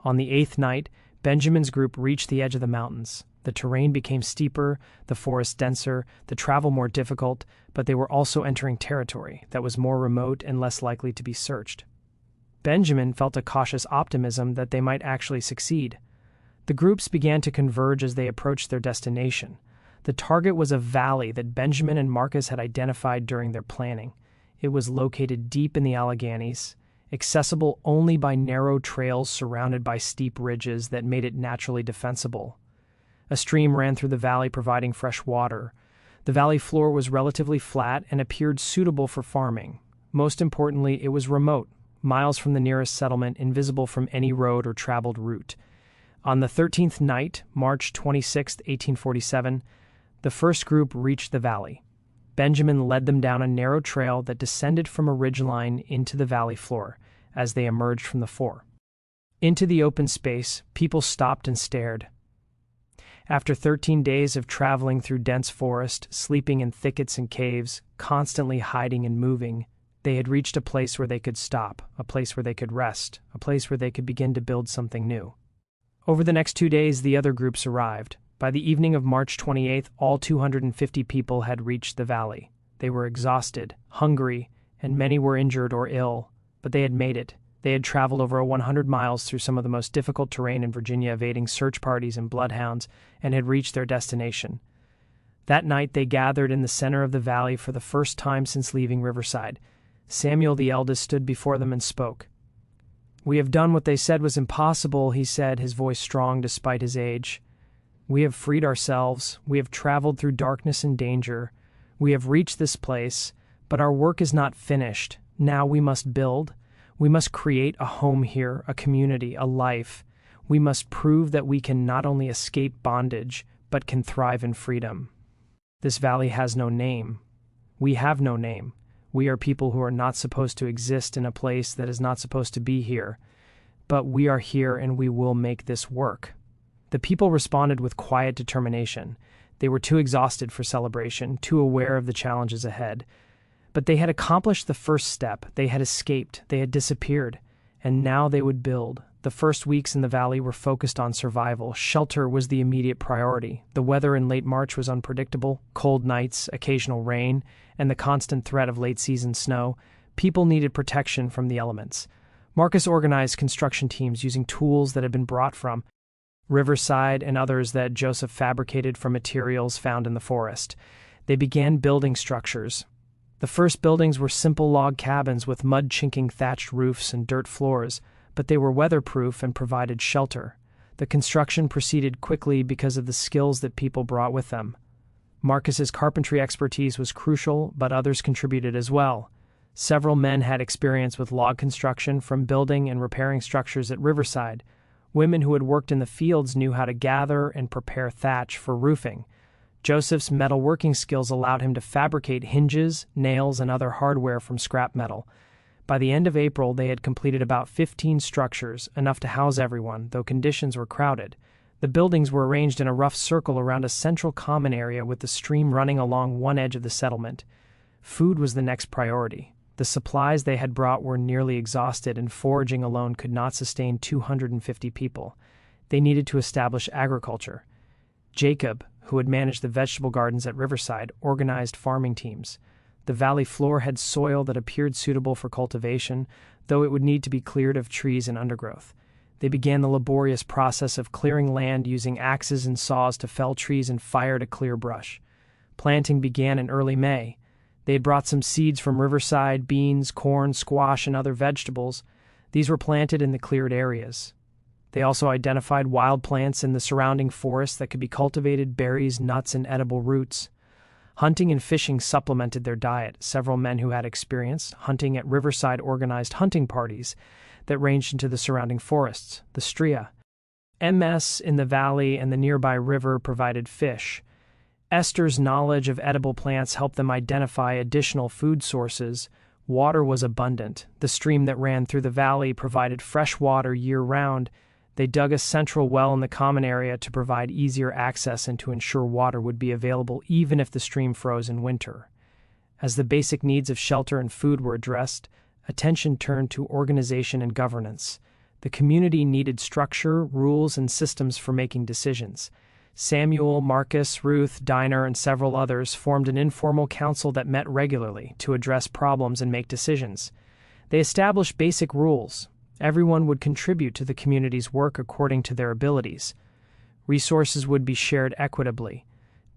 On the 8th night, Benjamin's group reached the edge of the mountains. The terrain became steeper, the forest denser, the travel more difficult, but they were also entering territory that was more remote and less likely to be searched. Benjamin felt a cautious optimism that they might actually succeed. The groups began to converge as they approached their destination. The target was a valley that Benjamin and Marcus had identified during their planning. It was located deep in the Alleghenies, accessible only by narrow trails surrounded by steep ridges that made it naturally defensible. A stream ran through the valley, providing fresh water. The valley floor was relatively flat and appeared suitable for farming. Most importantly, it was remote, miles from the nearest settlement, invisible from any road or traveled route. On the 13th night, March 26, 1847, the first group reached the valley. Benjamin led them down a narrow trail that descended from a ridgeline into the valley floor as they emerged from the fort. Into the open space, people stopped and stared. After 13 days of traveling through dense forest, sleeping in thickets and caves, constantly hiding and moving, they had reached a place where they could stop, a place where they could rest, a place where they could begin to build something new. Over the next 2 days, the other groups arrived. By the evening of March 28th, all 250 people had reached the valley. They were exhausted, hungry, and many were injured or ill, but they had made it. They had traveled over 100 miles through some of the most difficult terrain in Virginia, evading search parties and bloodhounds, and had reached their destination. That night, they gathered in the center of the valley for the first time since leaving Riverside. Samuel, the eldest, stood before them and spoke. "We have done what they said was impossible," he said, his voice strong despite his age. "We have freed ourselves. We have traveled through darkness and danger. We have reached this place, but our work is not finished. Now we must build. We must create a home here, a community, a life. We must prove that we can not only escape bondage, but can thrive in freedom. This valley has no name. We have no name. We are people who are not supposed to exist in a place that is not supposed to be here. But we are here and we will make this work." The people responded with quiet determination. They were too exhausted for celebration, too aware of the challenges ahead. But they had accomplished the first step. They had escaped. They had disappeared. And now they would build. The first weeks in the valley were focused on survival. Shelter was the immediate priority. The weather in late March was unpredictable. Cold nights, occasional rain, and the constant threat of late-season snow. People needed protection from the elements. Marcus organized construction teams using tools that had been brought from Riverside and others that Joseph fabricated from materials found in the forest. They began building structures. The first buildings were simple log cabins with mud-chinking thatched roofs and dirt floors, but they were weatherproof and provided shelter. The construction proceeded quickly because of the skills that people brought with them. Marcus's carpentry expertise was crucial, but others contributed as well. Several men had experience with log construction, from building and repairing structures at Riverside. Women who had worked in the fields knew how to gather and prepare thatch for roofing. Joseph's metalworking skills allowed him to fabricate hinges, nails, and other hardware from scrap metal. By the end of April, they had completed about 15 structures, enough to house everyone, though conditions were crowded. The buildings were arranged in a rough circle around a central common area with the stream running along one edge of the settlement. Food was the next priority. The supplies they had brought were nearly exhausted, and foraging alone could not sustain 250 people. They needed to establish agriculture. Jacob, who had managed the vegetable gardens at Riverside, organized farming teams. The valley floor had soil that appeared suitable for cultivation, though it would need to be cleared of trees and undergrowth. They began the laborious process of clearing land using axes and saws to fell trees and fire to clear brush. Planting began in early May. They had brought some seeds from Riverside: beans, corn, squash, and other vegetables. These were planted in the cleared areas. They also identified wild plants in the surrounding forest that could be cultivated: berries, nuts, and edible roots. Hunting and fishing supplemented their diet. Several men who had experience hunting at Riverside organized hunting parties that ranged into the surrounding forests. The Stria MS in the valley and the nearby river provided fish. Esther's knowledge of edible plants helped them identify additional food sources. Water was abundant. The stream that ran through the valley provided fresh water year-round. They dug a central well in the common area to provide easier access and to ensure water would be available even if the stream froze in winter. As the basic needs of shelter and food were addressed, attention turned to organization and governance. The community needed structure, rules, and systems for making decisions. Samuel, Marcus, Ruth, Dinah, and several others formed an informal council that met regularly to address problems and make decisions. They established basic rules. Everyone would contribute to the community's work according to their abilities. Resources would be shared equitably.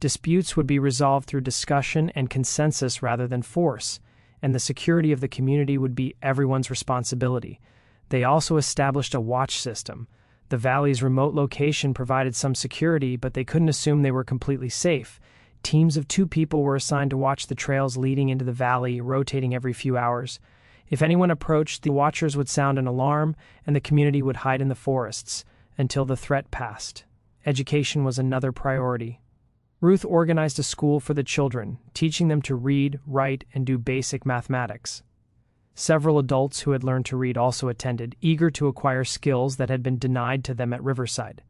Disputes would be resolved through discussion and consensus rather than force, and the security of the community would be everyone's responsibility. They also established a watch system. The valley's remote location provided some security, but they couldn't assume they were completely safe. Teams of 2 people were assigned to watch the trails leading into the valley, rotating every few hours. If anyone approached, the watchers would sound an alarm, and the community would hide in the forests until the threat passed. Education was another priority. Ruth organized a school for the children, teaching them to read, write, and do basic mathematics. Several adults who had learned to read also attended, eager to acquire skills that had been denied to them at Riverside.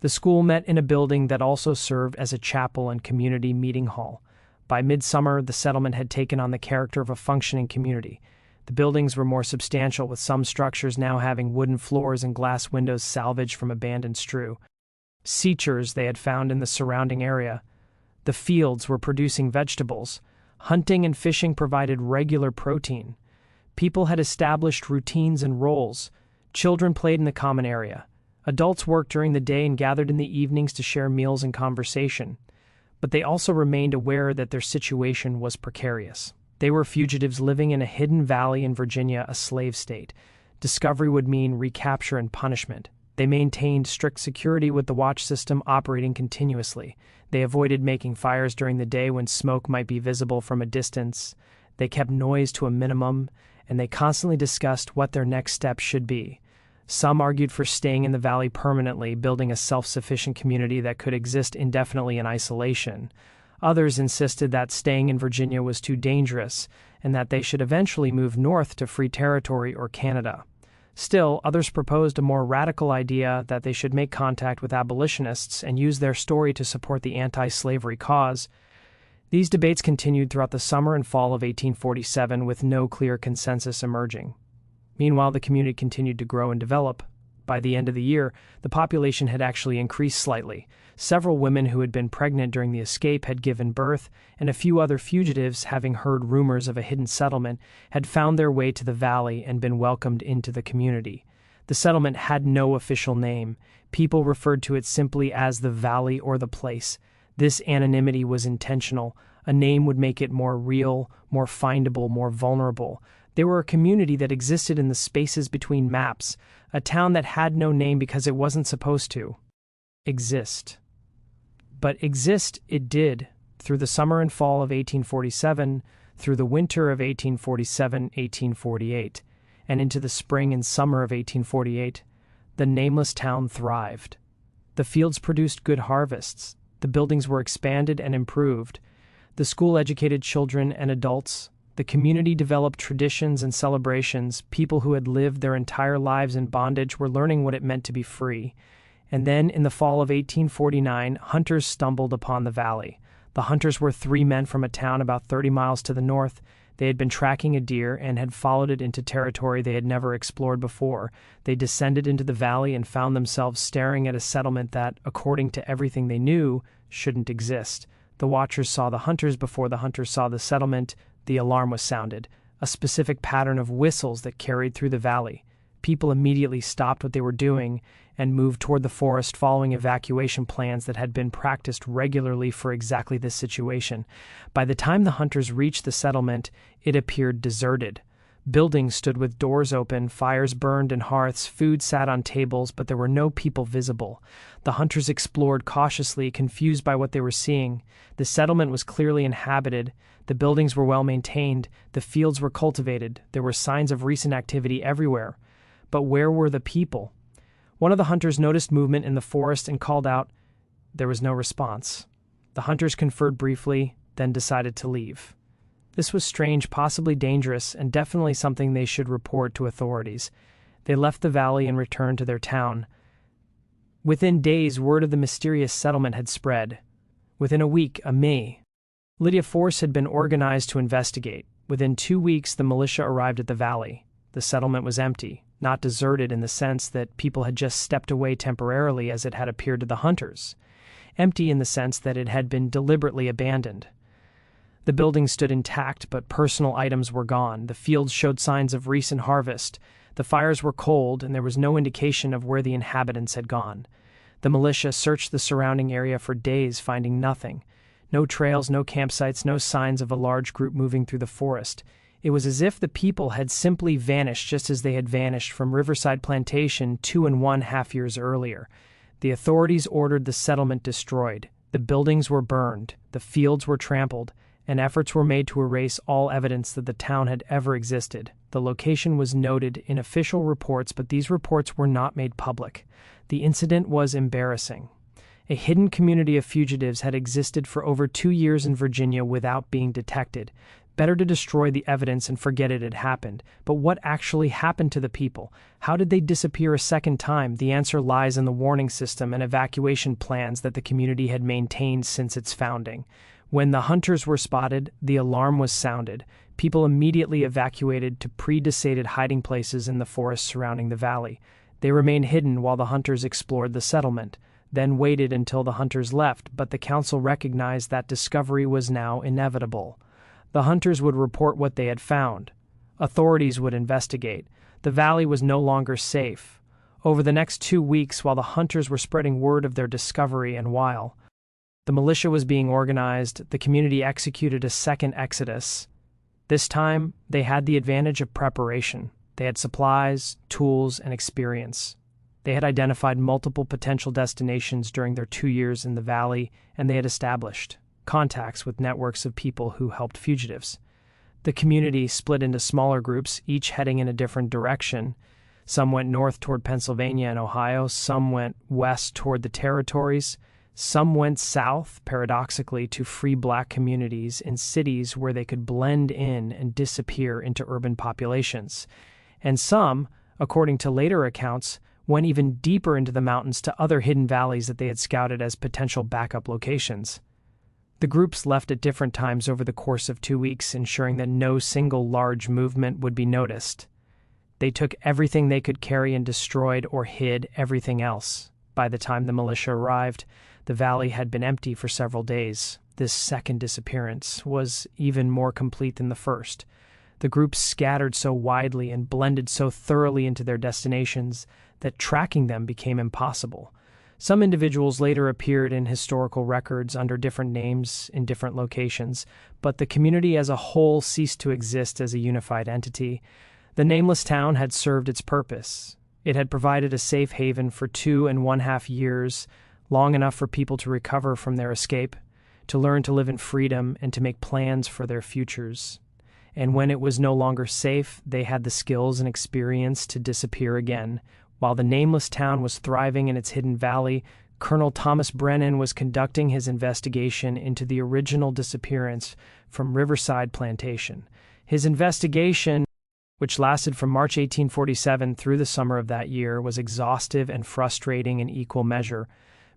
The school met in a building that also served as a chapel and community meeting hall. By midsummer, the settlement had taken on the character of a functioning community. The buildings were more substantial, with some structures now having wooden floors and glass windows salvaged from abandoned seichers they had found in the surrounding area. The fields were producing vegetables. Hunting and fishing provided regular protein. People had established routines and roles. Children played in the common area. Adults worked during the day and gathered in the evenings to share meals and conversation. But they also remained aware that their situation was precarious. They were fugitives living in a hidden valley in Virginia, a slave state. Discovery would mean recapture and punishment. They maintained strict security with the watch system operating continuously. They avoided making fires during the day when smoke might be visible from a distance. They kept noise to a minimum, and they constantly discussed what their next steps should be. Some argued for staying in the valley permanently, building a self-sufficient community that could exist indefinitely in isolation. Others insisted that staying in Virginia was too dangerous and that they should eventually move north to free territory or Canada. Still, others proposed a more radical idea that they should make contact with abolitionists and use their story to support the anti-slavery cause. These debates continued throughout the summer and fall of 1847 with no clear consensus emerging. Meanwhile, the community continued to grow and develop. By the end of the year, the population had actually increased slightly. Several women who had been pregnant during the escape had given birth, and a few other fugitives, having heard rumors of a hidden settlement, had found their way to the valley and been welcomed into the community. The settlement had no official name. People referred to it simply as the valley or the place. This anonymity was intentional. A name would make it more real, more findable, more vulnerable. They were a community that existed in the spaces between maps, a town that had no name because it wasn't supposed to exist. But exist it did, through the summer and fall of 1847, through the winter of 1847-1848, and into the spring and summer of 1848, the nameless town thrived. The fields produced good harvests. The buildings were expanded and improved. The school educated children and adults. The community developed traditions and celebrations. People who had lived their entire lives in bondage were learning what it meant to be free. And then, in the fall of 1849, hunters stumbled upon the valley. The hunters were 3 men from a town about 30 miles to the north. They had been tracking a deer and had followed it into territory they had never explored before. They descended into the valley and found themselves staring at a settlement that, according to everything they knew, shouldn't exist. The watchers saw the hunters before the hunters saw the settlement. The alarm was sounded, a specific pattern of whistles that carried through the valley. People immediately stopped what they were doing and moved toward the forest, following evacuation plans that had been practiced regularly for exactly this situation. By the time the hunters reached the settlement, it appeared deserted. Buildings stood with doors open, fires burned in hearths, food sat on tables, but there were no people visible. The hunters explored cautiously, confused by what they were seeing. The settlement was clearly inhabited. The buildings were well maintained. The fields were cultivated. There were signs of recent activity everywhere. But where were the people? One of the hunters noticed movement in the forest and called out. There was no response. The hunters conferred briefly, then decided to leave. This was strange, possibly dangerous, and definitely something they should report to authorities. They left the valley and returned to their town. Within days, word of the mysterious settlement had spread. Within a week, Lydia force had been organized to investigate. Within 2 weeks, the militia arrived at the valley. The settlement was empty, not deserted in the sense that people had just stepped away temporarily as it had appeared to the hunters. Empty in the sense that it had been deliberately abandoned. The buildings stood intact, but personal items were gone. The fields showed signs of recent harvest. The fires were cold, and there was no indication of where the inhabitants had gone. The militia searched the surrounding area for days, finding nothing. No trails, no campsites, no signs of a large group moving through the forest. It was as if the people had simply vanished just as they had vanished from Riverside Plantation 2½ years earlier. The authorities ordered the settlement destroyed. The buildings were burned. The fields were trampled, and efforts were made to erase all evidence that the town had ever existed. The location was noted in official reports, but these reports were not made public. The incident was embarrassing. A hidden community of fugitives had existed for over 2 years in Virginia without being detected. Better to destroy the evidence and forget it had happened. But what actually happened to the people? How did they disappear a second time? The answer lies in the warning system and evacuation plans that the community had maintained since its founding. When the hunters were spotted, the alarm was sounded. People immediately evacuated to pre-decided hiding places in the forest surrounding the valley. They remained hidden while the hunters explored the settlement, then waited until the hunters left, but the council recognized that discovery was now inevitable. The hunters would report what they had found. Authorities would investigate. The valley was no longer safe. Over the next 2 weeks, while the hunters were spreading word of their discovery and while the militia was being organized, the community executed a second exodus. This time, they had the advantage of preparation. They had supplies, tools, and experience. They had identified multiple potential destinations during their 2 years in the valley, and they had established contacts with networks of people who helped fugitives. The community split into smaller groups, each heading in a different direction. Some went north toward Pennsylvania and Ohio, some went west toward the territories, some went south, paradoxically, to free black communities in cities where they could blend in and disappear into urban populations. And some, according to later accounts, went even deeper into the mountains to other hidden valleys that they had scouted as potential backup locations. The groups left at different times over the course of 2 weeks, ensuring that no single large movement would be noticed. They took everything they could carry and destroyed or hid everything else. By the time the militia arrived, the valley had been empty for several days. This second disappearance was even more complete than the first. The groups scattered so widely and blended so thoroughly into their destinations that tracking them became impossible. Some individuals later appeared in historical records under different names in different locations, but the community as a whole ceased to exist as a unified entity. The nameless town had served its purpose. It had provided a safe haven for 2½ years, long enough for people to recover from their escape, to learn to live in freedom, and to make plans for their futures. And when it was no longer safe, they had the skills and experience to disappear again. While the nameless town was thriving in its hidden valley, Colonel Thomas Brennan was conducting his investigation into the original disappearance from Riverside Plantation. His investigation, which lasted from March 1847 through the summer of that year, was exhaustive and frustrating in equal measure.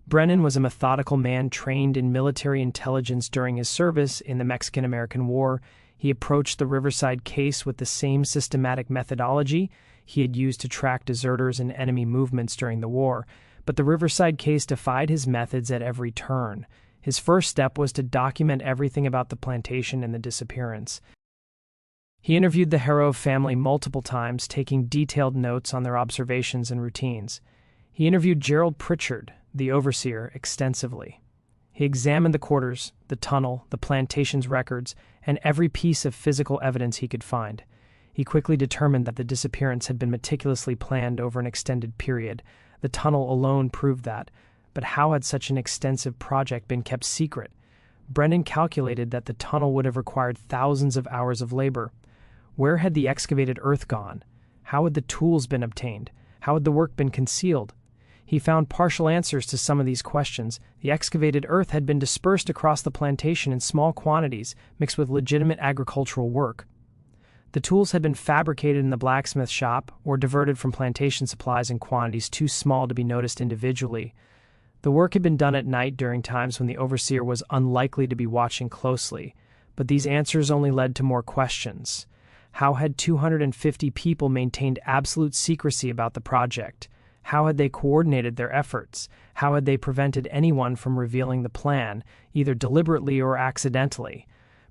Brennan was a methodical man trained in military intelligence during his service in the Mexican-American War. He approached the Riverside case with the same systematic methodology he had used to track deserters and enemy movements during the war, but the Riverside case defied his methods at every turn. His first step was to document everything about the plantation and the disappearance. He interviewed the Harrow family multiple times, taking detailed notes on their observations and routines. He interviewed Gerald Pritchard, the overseer, extensively. He examined the quarters, the tunnel, the plantation's records, and every piece of physical evidence he could find. He quickly determined that the disappearance had been meticulously planned over an extended period. The tunnel alone proved that, but how had such an extensive project been kept secret? Brennan calculated that the tunnel would have required thousands of hours of labor. Where had the excavated earth gone? How had the tools been obtained? How had the work been concealed? He found partial answers to some of these questions. The excavated earth had been dispersed across the plantation in small quantities, mixed with legitimate agricultural work. The tools had been fabricated in the blacksmith shop or diverted from plantation supplies in quantities too small to be noticed individually. The work had been done at night during times when the overseer was unlikely to be watching closely, but these answers only led to more questions. How had 250 people maintained absolute secrecy about the project? How had they coordinated their efforts? How had they prevented anyone from revealing the plan, either deliberately or accidentally?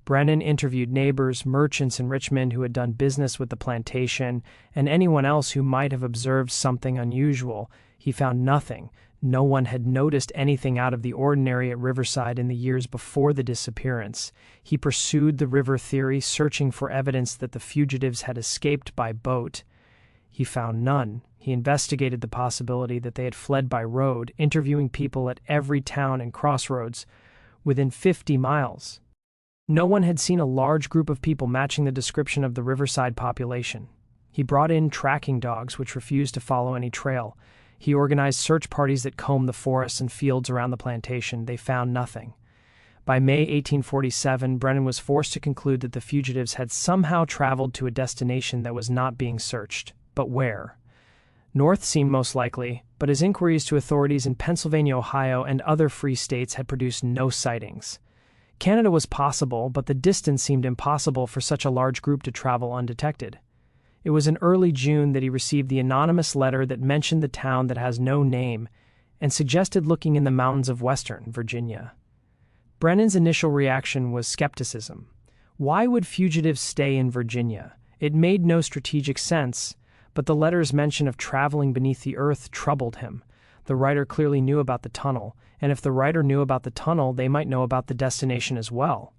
Brennan interviewed neighbors, merchants in Richmond who had done business with the plantation, and anyone else who might have observed something unusual. He found nothing. No one had noticed anything out of the ordinary at Riverside in the years before the disappearance. He pursued the river theory, searching for evidence that the fugitives had escaped by boat. He found none. He investigated the possibility that they had fled by road, interviewing people at every town and crossroads within 50 miles. No one had seen a large group of people matching the description of the Riverside population. He brought in tracking dogs, which refused to follow any trail. He organized search parties that combed the forests and fields around the plantation. They found nothing. By May 1847, Brennan was forced to conclude that the fugitives had somehow traveled to a destination that was not being searched. But where? North seemed most likely, but his inquiries to authorities in Pennsylvania, Ohio, and other free states had produced no sightings. Canada was possible, but the distance seemed impossible for such a large group to travel undetected. It was in early June that he received the anonymous letter that mentioned the town that has no name and suggested looking in the mountains of western Virginia. Brennan's initial reaction was skepticism. Why would fugitives stay in Virginia? It made no strategic sense, but the letter's mention of traveling beneath the earth troubled him. The writer clearly knew about the tunnel, and if the writer knew about the tunnel, they might know about the destination as well.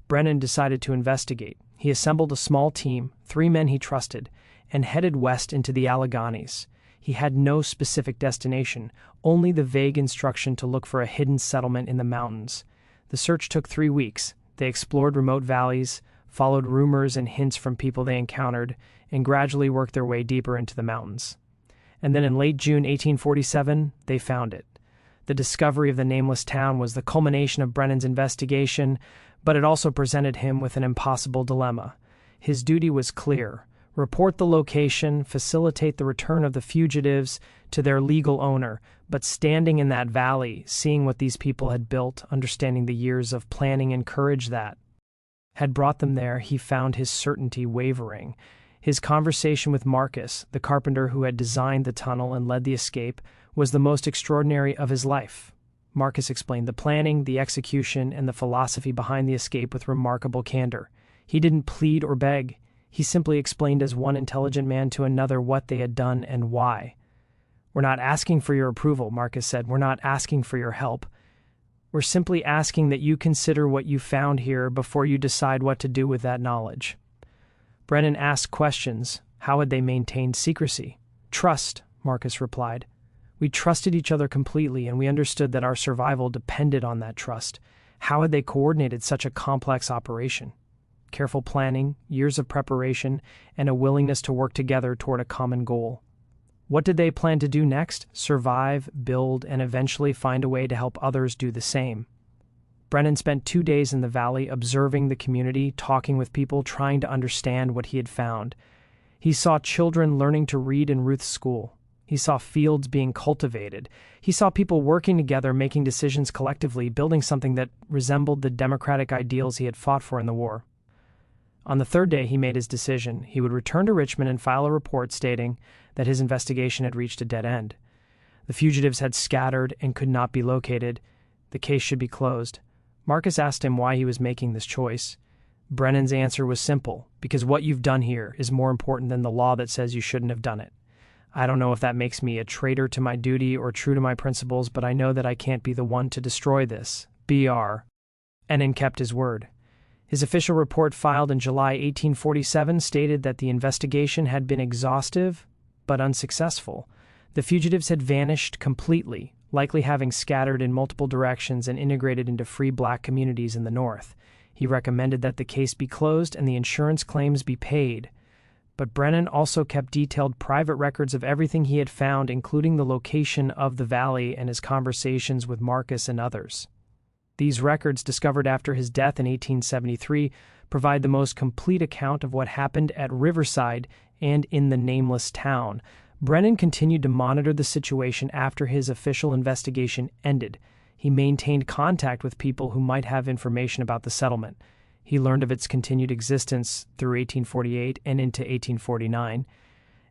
Brennan decided to investigate. He assembled a small team, 3 men he trusted, and headed west into the Alleghanies. He had no specific destination, only the vague instruction to look for a hidden settlement in the mountains. The search took 3 weeks. They explored remote valleys, followed rumors and hints from people they encountered, and gradually worked their way deeper into the mountains. And then in late June 1847, they found it. The discovery of the nameless town was the culmination of Brennan's investigation, but it also presented him with an impossible dilemma. His duty was clear: report the location, facilitate the return of the fugitives to their legal owner, but standing in that valley, seeing what these people had built, understanding the years of planning and courage that had brought them there, he found his certainty wavering. His conversation with Marcus, the carpenter who had designed the tunnel and led the escape, was the most extraordinary of his life. Marcus explained the planning, the execution, and the philosophy behind the escape with remarkable candor. He didn't plead or beg. He simply explained as one intelligent man to another what they had done and why. "We're not asking for your approval," Marcus said. "We're not asking for your help. We're simply asking that you consider what you found here before you decide what to do with that knowledge." Brennan asked questions. How had they maintained secrecy? "Trust," Marcus replied. "We trusted each other completely, and we understood that our survival depended on that trust." How had they coordinated such a complex operation? Careful planning, years of preparation, and a willingness to work together toward a common goal. What did they plan to do next? Survive, build, and eventually find a way to help others do the same. Brennan spent 2 days in the valley observing the community, talking with people, trying to understand what he had found. He saw children learning to read in Ruth's school. He saw fields being cultivated. He saw people working together, making decisions collectively, building something that resembled the democratic ideals he had fought for in the war. On the third day, he made his decision. He would return to Richmond and file a report stating that his investigation had reached a dead end. The fugitives had scattered and could not be located. The case should be closed. Marcus asked him why he was making this choice. Brennan's answer was simple: because what you've done here is more important than the law that says you shouldn't have done it. I don't know if that makes me a traitor to my duty or true to my principles, but I know that I can't be the one to destroy this. Br. Brennan kept his word. His official report filed in July 1847 stated that the investigation had been exhaustive but unsuccessful. The fugitives had vanished completely, likely having scattered in multiple directions and integrated into free black communities in the North. He recommended that the case be closed and the insurance claims be paid. But Brennan also kept detailed private records of everything he had found, including the location of the valley and his conversations with Marcus and others. These records, discovered after his death in 1873, provide the most complete account of what happened at Riverside and in the nameless town. Brennan continued to monitor the situation after his official investigation ended. He maintained contact with people who might have information about the settlement. He learned of its continued existence through 1848 and into 1849,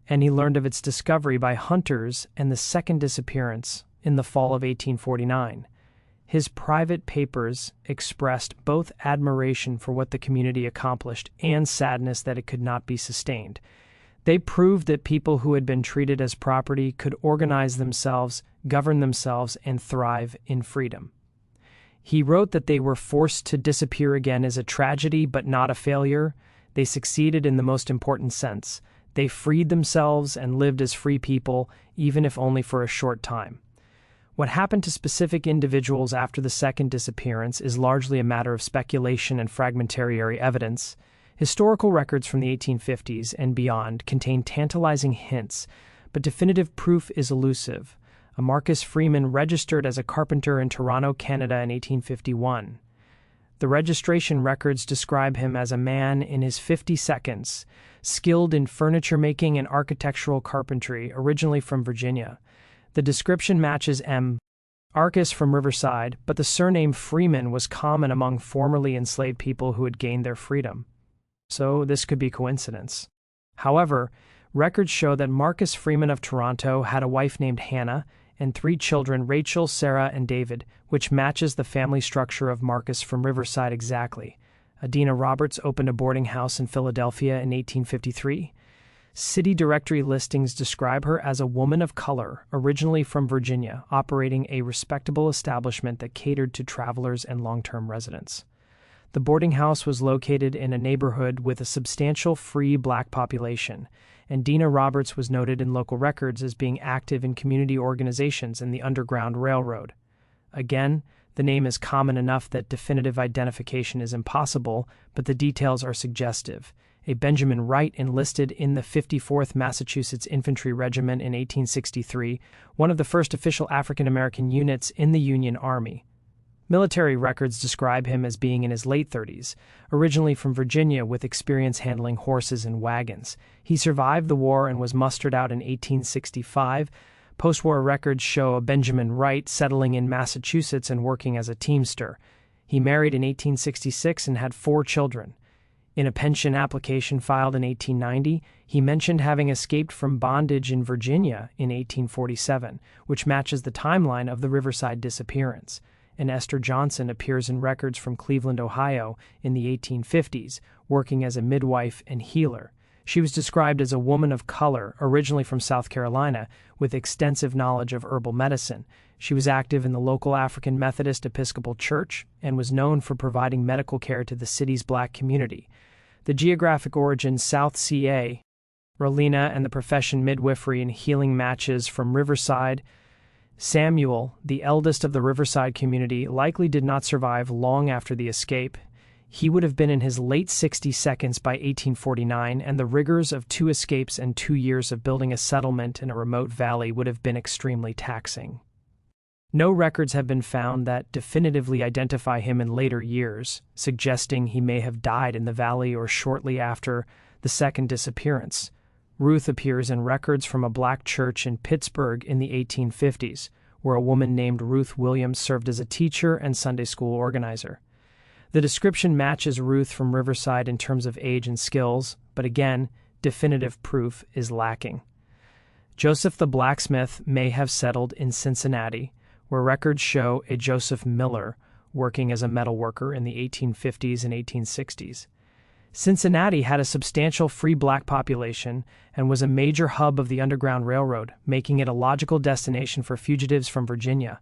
and he learned of its discovery by hunters and the second disappearance in the fall of 1849. His private papers expressed both admiration for what the community accomplished and sadness that it could not be sustained. They proved that people who had been treated as property could organize themselves, govern themselves, and thrive in freedom. He wrote that they were forced to disappear again as a tragedy but not a failure. They succeeded in the most important sense. They freed themselves and lived as free people, even if only for a short time. What happened to specific individuals after the second disappearance is largely a matter of speculation and fragmentary evidence. Historical records from the 1850s and beyond contain tantalizing hints, but definitive proof is elusive. A Marcus Freeman registered as a carpenter in Toronto, Canada in 1851. The registration records describe him as a man in his 52nd, skilled in furniture making and architectural carpentry, originally from Virginia. The description matches M. Marcus from Riverside, but the surname Freeman was common among formerly enslaved people who had gained their freedom. So this could be coincidence. However, records show that Marcus Freeman of Toronto had a wife named Hannah and 3 children, Rachel, Sarah, and David, which matches the family structure of Marcus from Riverside exactly. Adina Roberts opened a boarding house in Philadelphia in 1853. City directory listings describe her as a woman of color, originally from Virginia, operating a respectable establishment that catered to travelers and long-term residents. The boarding house was located in a neighborhood with a substantial free black population, and Dina Roberts was noted in local records as being active in community organizations in the Underground Railroad. Again, the name is common enough that definitive identification is impossible, but the details are suggestive. A Benjamin Wright enlisted in the 54th Massachusetts Infantry Regiment in 1863, one of the first official African-American units in the Union Army. Military records describe him as being in his late 30s, originally from Virginia with experience handling horses and wagons. He survived the war and was mustered out in 1865. Post-war records show a Benjamin Wright settling in Massachusetts and working as a teamster. He married in 1866 and had 4 children. In a pension application filed in 1890, he mentioned having escaped from bondage in Virginia in 1847, which matches the timeline of the Riverside disappearance. And Esther Johnson appears in records from Cleveland, Ohio in the 1850s, working as a midwife and healer. She was described as a woman of color, originally from South Carolina, with extensive knowledge of herbal medicine. She was active in the local African Methodist Episcopal Church and was known for providing medical care to the city's black community. The geographic origin South CA, Rolina, and the profession midwifery and healing matches from Riverside. Samuel, the eldest of the Riverside community, likely did not survive long after the escape. He would have been in his late 62nd by 1849, and the rigors of 2 escapes and 2 years of building a settlement in a remote valley would have been extremely taxing. No records have been found that definitively identify him in later years, suggesting he may have died in the valley or shortly after the second disappearance. Ruth appears in records from a black church in Pittsburgh in the 1850s, where a woman named Ruth Williams served as a teacher and Sunday school organizer. The description matches Ruth from Riverside in terms of age and skills, but again, definitive proof is lacking. Joseph the blacksmith may have settled in Cincinnati, where records show a Joseph Miller working as a metal worker in the 1850s and 1860s. Cincinnati had a substantial free black population and was a major hub of the Underground Railroad, making it a logical destination for fugitives from Virginia.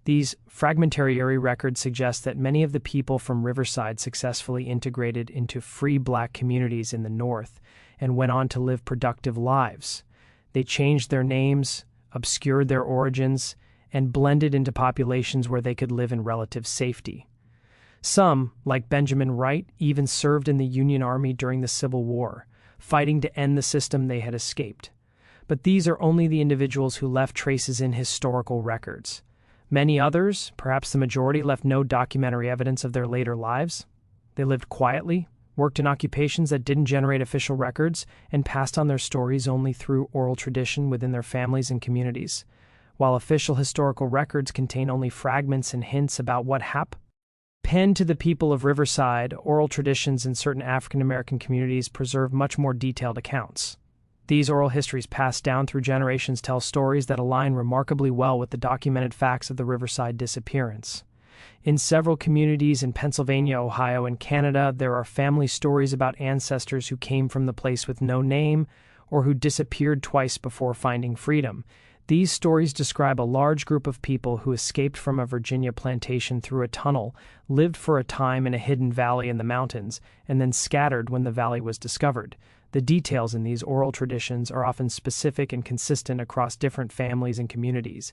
These fragmentary records suggest that many of the people from Riverside successfully integrated into free black communities in the North and went on to live productive lives. They changed their names, obscured their origins, and blended into populations where they could live in relative safety. Some, like Benjamin Wright, even served in the Union Army during the Civil War, fighting to end the system they had escaped. But these are only the individuals who left traces in historical records. Many others, perhaps the majority, left no documentary evidence of their later lives. They lived quietly, worked in occupations that didn't generate official records, and passed on their stories only through oral tradition within their families and communities. While official historical records contain only fragments and hints about what happened, penned to the people of Riverside, oral traditions in certain African American communities preserve much more detailed accounts. These oral histories passed down through generations tell stories that align remarkably well with the documented facts of the Riverside disappearance. In several communities in Pennsylvania, Ohio, and Canada, there are family stories about ancestors who came from the place with no name or who disappeared twice before finding freedom. These stories describe a large group of people who escaped from a Virginia plantation through a tunnel, lived for a time in a hidden valley in the mountains, and then scattered when the valley was discovered. The details in these oral traditions are often specific and consistent across different families and communities.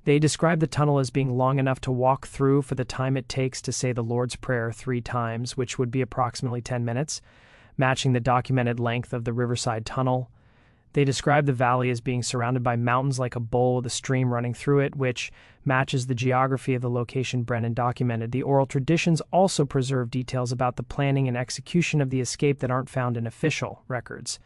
They describe the tunnel as being long enough to walk through for the time it takes to say the Lord's Prayer 3 times, which would be approximately 10 minutes, matching the documented length of the Riverside Tunnel. They describe the valley as being surrounded by mountains like a bowl with a stream running through it, which matches the geography of the location Brennan documented. The oral traditions also preserve details about the planning and execution of the escape that aren't found in official records.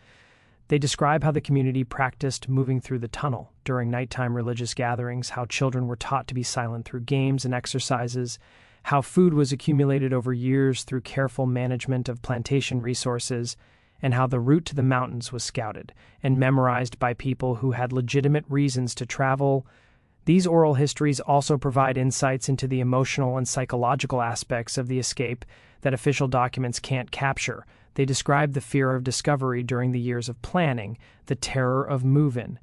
They describe how the community practiced moving through the tunnel during nighttime religious gatherings, how children were taught to be silent through games and exercises, how food was accumulated over years through careful management of plantation resources, and how the route to the mountains was scouted and memorized by people who had legitimate reasons to travel. These oral histories also provide insights into the emotional and psychological aspects of the escape that official documents can't capture. They describe the fear of discovery during the years of planning, the terror of move-in,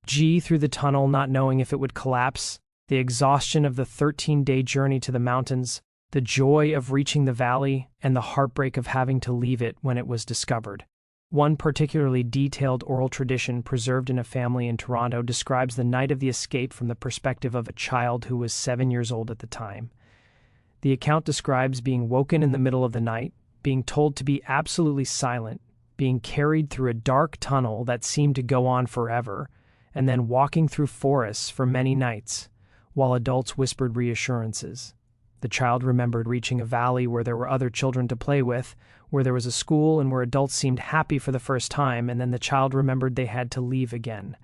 through the tunnel not knowing if it would collapse, the exhaustion of the 13-day journey to the mountains, the joy of reaching the valley, and the heartbreak of having to leave it when it was discovered. One particularly detailed oral tradition preserved in a family in Toronto describes the night of the escape from the perspective of a child who was 7 years old at the time. The account describes being woken in the middle of the night, being told to be absolutely silent, being carried through a dark tunnel that seemed to go on forever, and then walking through forests for many nights, while adults whispered reassurances. The child remembered reaching a valley where there were other children to play with, where there was a school and where adults seemed happy for the first time, and then the child remembered they had to leave again.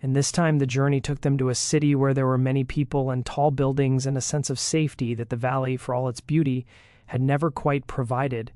And this time the journey took them to a city where there were many people and tall buildings and a sense of safety that the valley, for all its beauty, had never quite provided.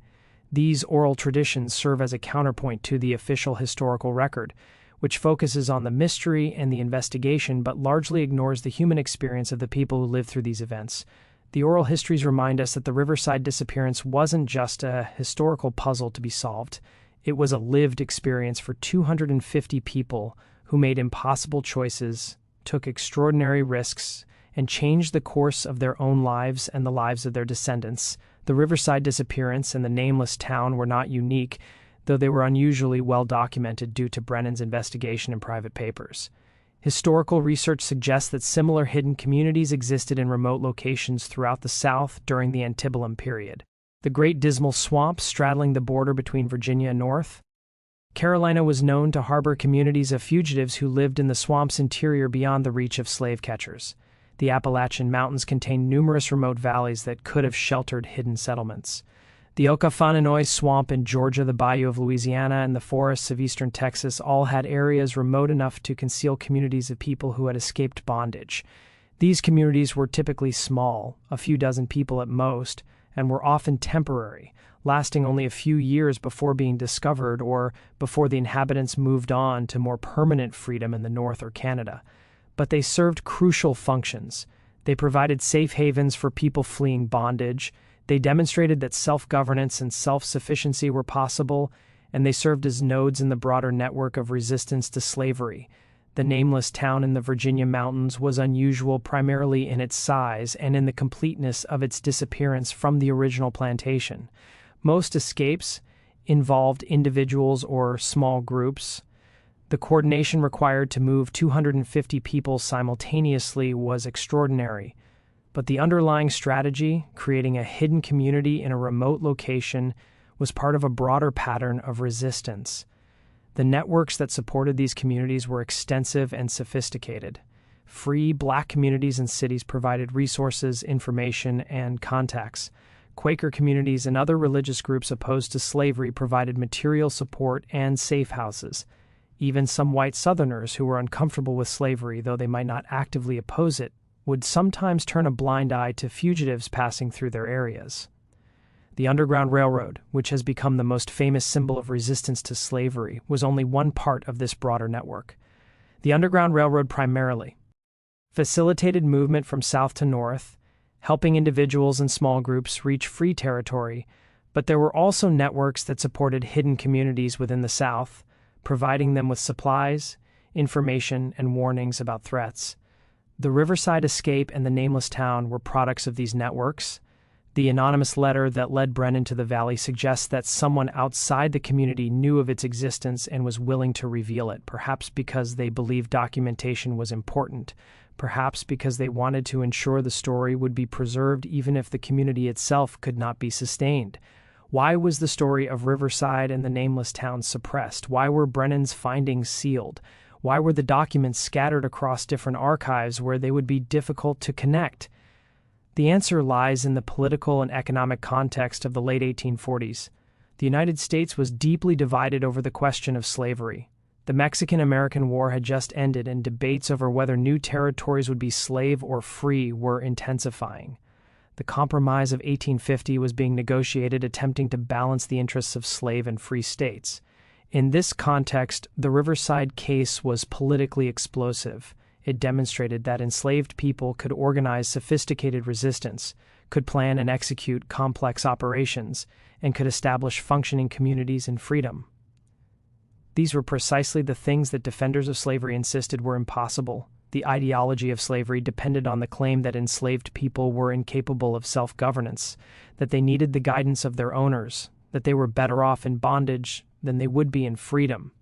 These oral traditions serve as a counterpoint to the official historical record, which focuses on the mystery and the investigation but largely ignores the human experience of the people who lived through these events. The oral histories remind us that the Riverside disappearance wasn't just a historical puzzle to be solved. It was a lived experience for 250 people who made impossible choices, took extraordinary risks, and changed the course of their own lives and the lives of their descendants. The Riverside disappearance and the nameless town were not unique, though they were unusually well documented due to Brennan's investigation and private papers. Historical research suggests that similar hidden communities existed in remote locations throughout the South during the antebellum period. The Great Dismal Swamp straddling the border between Virginia and North Carolina was known to harbor communities of fugitives who lived in the swamp's interior beyond the reach of slave catchers. The Appalachian Mountains contain numerous remote valleys that could have sheltered hidden settlements. The Okefenokee Swamp in Georgia, the Bayou of Louisiana, and the forests of eastern Texas all had areas remote enough to conceal communities of people who had escaped bondage. These communities were typically small, a few dozen people at most, and were often temporary, lasting only a few years before being discovered or before the inhabitants moved on to more permanent freedom in the North or Canada. But they served crucial functions. They provided safe havens for people fleeing bondage. They demonstrated that self-governance and self-sufficiency were possible, and they served as nodes in the broader network of resistance to slavery. The nameless town in the Virginia mountains was unusual primarily in its size and in the completeness of its disappearance from the original plantation. Most escapes involved individuals or small groups. The coordination required to move 250 people simultaneously was extraordinary. But the underlying strategy, creating a hidden community in a remote location, was part of a broader pattern of resistance. The networks that supported these communities were extensive and sophisticated. Free Black communities and cities provided resources, information, and contacts. Quaker communities and other religious groups opposed to slavery provided material support and safe houses. Even some white Southerners who were uncomfortable with slavery, though they might not actively oppose it, would sometimes turn a blind eye to fugitives passing through their areas. The Underground Railroad, which has become the most famous symbol of resistance to slavery, was only one part of this broader network. The Underground Railroad primarily facilitated movement from south to north, helping individuals and small groups reach free territory, but there were also networks that supported hidden communities within the South, providing them with supplies, information, and warnings about threats. The Riverside Escape and the Nameless Town were products of these networks. The anonymous letter that led Brennan to the valley suggests that someone outside the community knew of its existence and was willing to reveal it, perhaps because they believed documentation was important, perhaps because they wanted to ensure the story would be preserved even if the community itself could not be sustained. Why was the story of Riverside and the Nameless Town suppressed? Why were Brennan's findings sealed? Why were the documents scattered across different archives where they would be difficult to connect? The answer lies in the political and economic context of the late 1840s. The United States was deeply divided over the question of slavery. The Mexican-American War had just ended, and debates over whether new territories would be slave or free were intensifying. The Compromise of 1850 was being negotiated, attempting to balance the interests of slave and free states. In this context, the Riverside case was politically explosive. It demonstrated that enslaved people could organize sophisticated resistance, could plan and execute complex operations, and could establish functioning communities in freedom. These were precisely the things that defenders of slavery insisted were impossible. The ideology of slavery depended on the claim that enslaved people were incapable of self-governance, that they needed the guidance of their owners, that they were better off in bondage than they would be in freedom.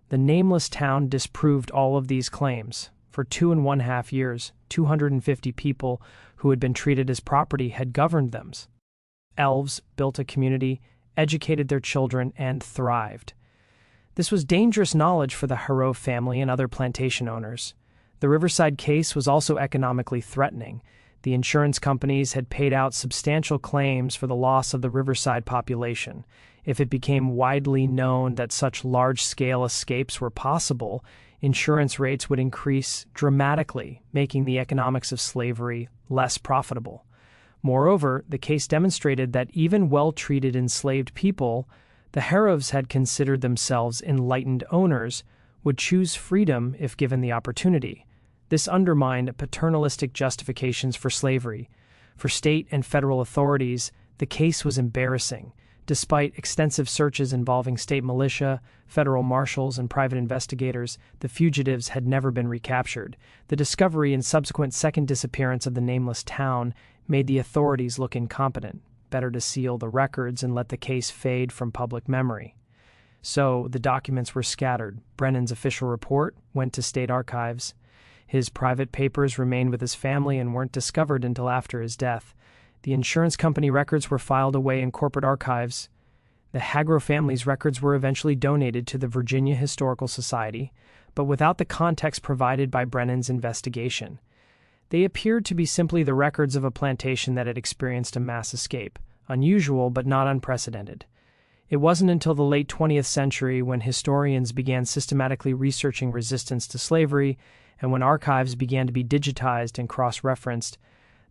The Nameless Town disproved all of these claims. For 2.5 years, 250 people who had been treated as property had governed them. Elves built a community, educated their children, and thrived. This was dangerous knowledge for the Hero family and other plantation owners. The Riverside case was also economically threatening. The insurance companies had paid out substantial claims for the loss of the Riverside population. If it became widely known that such large-scale escapes were possible, insurance rates would increase dramatically, making the economics of slavery less profitable. Moreover, the case demonstrated that even well-treated enslaved people, the Heroes had considered themselves enlightened owners, would choose freedom if given the opportunity. This undermined paternalistic justifications for slavery. For state and federal authorities, the case was embarrassing. Despite extensive searches involving state militia, federal marshals, and private investigators, the fugitives had never been recaptured. The discovery and subsequent second disappearance of the Nameless Town made the authorities look incompetent. Better to seal the records and let the case fade from public memory. So the documents were scattered. Brennan's official report went to state archives. His private papers remained with his family and weren't discovered until after his death. The insurance company records were filed away in corporate archives. The Hagro family's records were eventually donated to the Virginia Historical Society, but without the context provided by Brennan's investigation. They appeared to be simply the records of a plantation that had experienced a mass escape, unusual but not unprecedented. It wasn't until the late 20th century, when historians began systematically researching resistance to slavery and when archives began to be digitized and cross-referenced,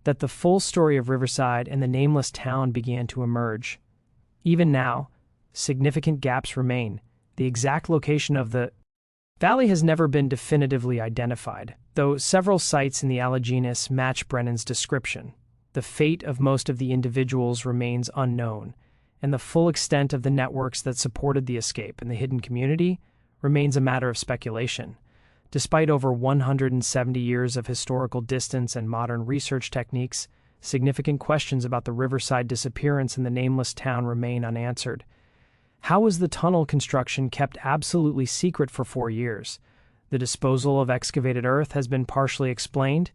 that the full story of Riverside and the nameless town began to emerge. Even now, significant gaps remain. The exact location of the valley has never been definitively identified, though several sites in the Alleghenies match Brennan's description. The fate of most of the individuals remains unknown, and the full extent of the networks that supported the escape in the hidden community remains a matter of speculation. Despite over 170 years of historical distance and modern research techniques, significant questions about the Riverside disappearance in the nameless town remain unanswered. How was the tunnel construction kept absolutely secret for 4 years? The disposal of excavated earth has been partially explained,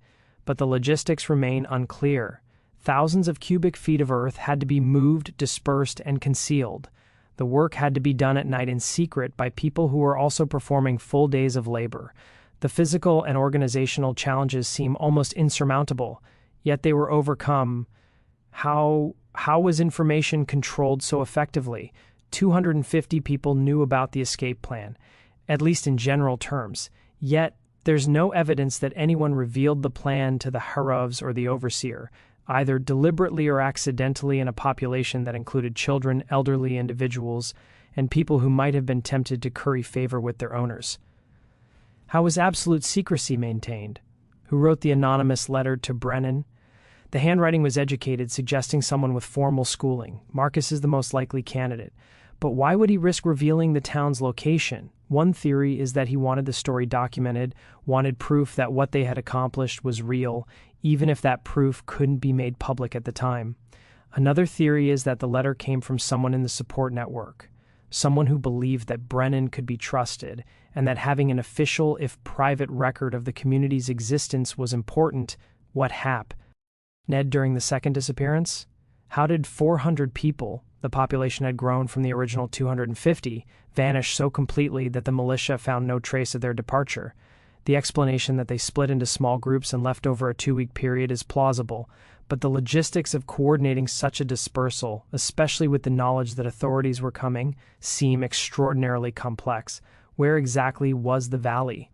but the logistics remain unclear. Thousands of cubic feet of earth had to be moved, dispersed, and concealed. The work had to be done at night in secret by people who were also performing full days of labor. The physical and organizational challenges seem almost insurmountable, yet they were overcome. How was information controlled so effectively? 250 people knew about the escape plan, at least in general terms, yet there's no evidence that anyone revealed the plan to the Harovs or the overseer, either deliberately or accidentally, in a population that included children, elderly individuals, and people who might have been tempted to curry favor with their owners. How was absolute secrecy maintained? Who wrote the anonymous letter to Brennan? The handwriting was educated, suggesting someone with formal schooling. Marcus is the most likely candidate. But why would he risk revealing the town's location? One theory is that he wanted the story documented, wanted proof that what they had accomplished was real, even if that proof couldn't be made public at the time. Another theory is that the letter came from someone in the support network, someone who believed that Brennan could be trusted, and that having an official, if private, record of the community's existence was important. What happened? Ned, during the second disappearance? How did 400 people, the population had grown from the original 250, vanish so completely that the militia found no trace of their departure? The explanation that they split into small groups and left over a 2-week period is plausible, but the logistics of coordinating such a dispersal, especially with the knowledge that authorities were coming, seem extraordinarily complex. Where exactly was the valley?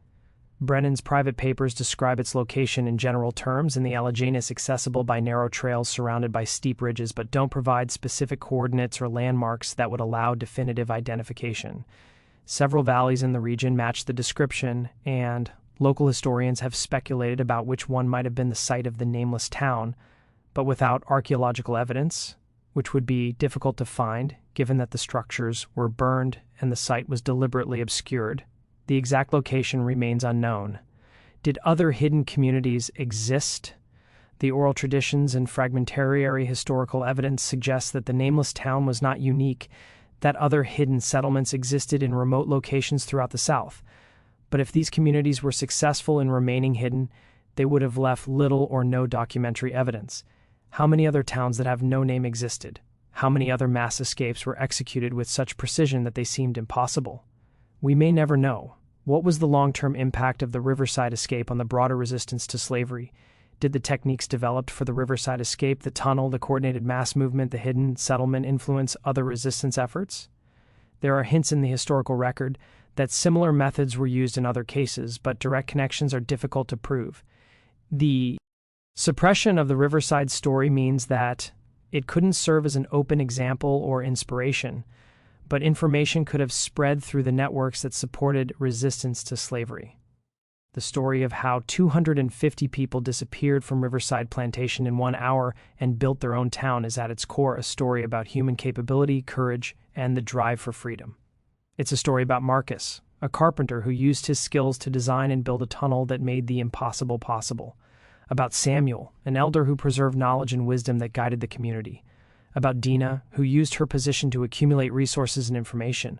Brennan's private papers describe its location in general terms in the Alleghenies, accessible by narrow trails surrounded by steep ridges, but don't provide specific coordinates or landmarks that would allow definitive identification. Several valleys in the region match the description, and local historians have speculated about which one might have been the site of the nameless town, but without archaeological evidence, which would be difficult to find given that the structures were burned and the site was deliberately obscured. The exact location remains unknown. Did other hidden communities exist? The oral traditions and fragmentary historical evidence suggest that the nameless town was not unique, that other hidden settlements existed in remote locations throughout the South. But if these communities were successful in remaining hidden, they would have left little or no documentary evidence. How many other towns that have no name existed? How many other mass escapes were executed with such precision that they seemed impossible? We may never know. What was the long-term impact of the Riverside escape on the broader resistance to slavery? Did the techniques developed for the Riverside escape, the tunnel, the coordinated mass movement, the hidden settlement influence other resistance efforts? There are hints in the historical record that similar methods were used in other cases, but direct connections are difficult to prove. The suppression of the Riverside story means that it couldn't serve as an open example or inspiration, but information could have spread through the networks that supported resistance to slavery. The story of how 250 people disappeared from Riverside Plantation in 1 hour and built their own town is at its core a story about human capability, courage, and the drive for freedom. It's a story about Marcus, a carpenter who used his skills to design and build a tunnel that made the impossible possible. About Samuel, an elder who preserved knowledge and wisdom that guided the community. About Dina, who used her position to accumulate resources and information.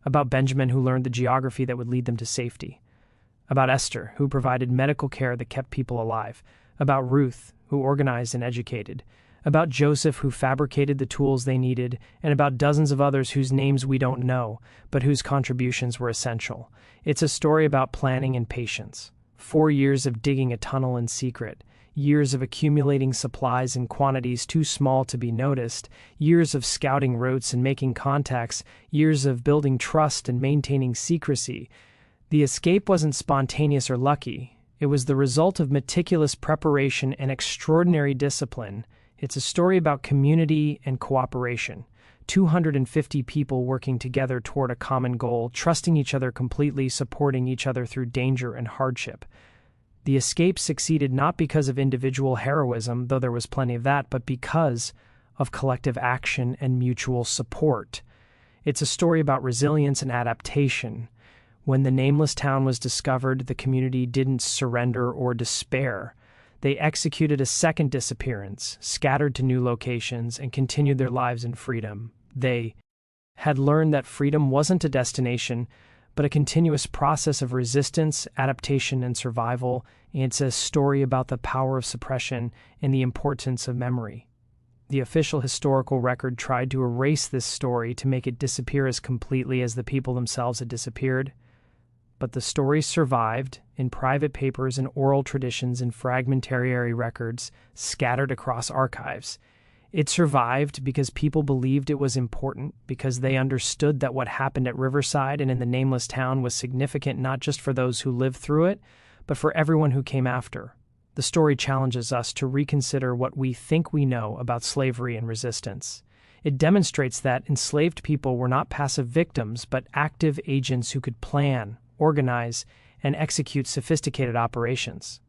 About Benjamin, who learned the geography that would lead them to safety. About Esther, who provided medical care that kept people alive. About Ruth, who organized and educated. About Joseph, who fabricated the tools they needed, and about dozens of others whose names we don't know, but whose contributions were essential. It's a story about planning and patience, 4 years of digging a tunnel in secret, years of accumulating supplies in quantities too small to be noticed, years of scouting routes and making contacts, years of building trust and maintaining secrecy. The escape wasn't spontaneous or lucky. It was the result of meticulous preparation and extraordinary discipline. It's a story about community and cooperation. 250 people working together toward a common goal, trusting each other completely, supporting each other through danger and hardship. The escape succeeded not because of individual heroism, though there was plenty of that, but because of collective action and mutual support. It's a story about resilience and adaptation. When the nameless town was discovered, the community didn't surrender or despair. They executed a second disappearance, scattered to new locations, and continued their lives in freedom. They had learned that freedom wasn't a destination, but a continuous process of resistance, adaptation, and survival. It's a story about the power of suppression and the importance of memory. The official historical record tried to erase this story to make it disappear as completely as the people themselves had disappeared. But the story survived in private papers and oral traditions and fragmentary records scattered across archives. It survived because people believed it was important, because they understood that what happened at Riverside and in the nameless town was significant not just for those who lived through it, but for everyone who came after. The story challenges us to reconsider what we think we know about slavery and resistance. It demonstrates that enslaved people were not passive victims, but active agents who could plan, organize, and execute sophisticated operations.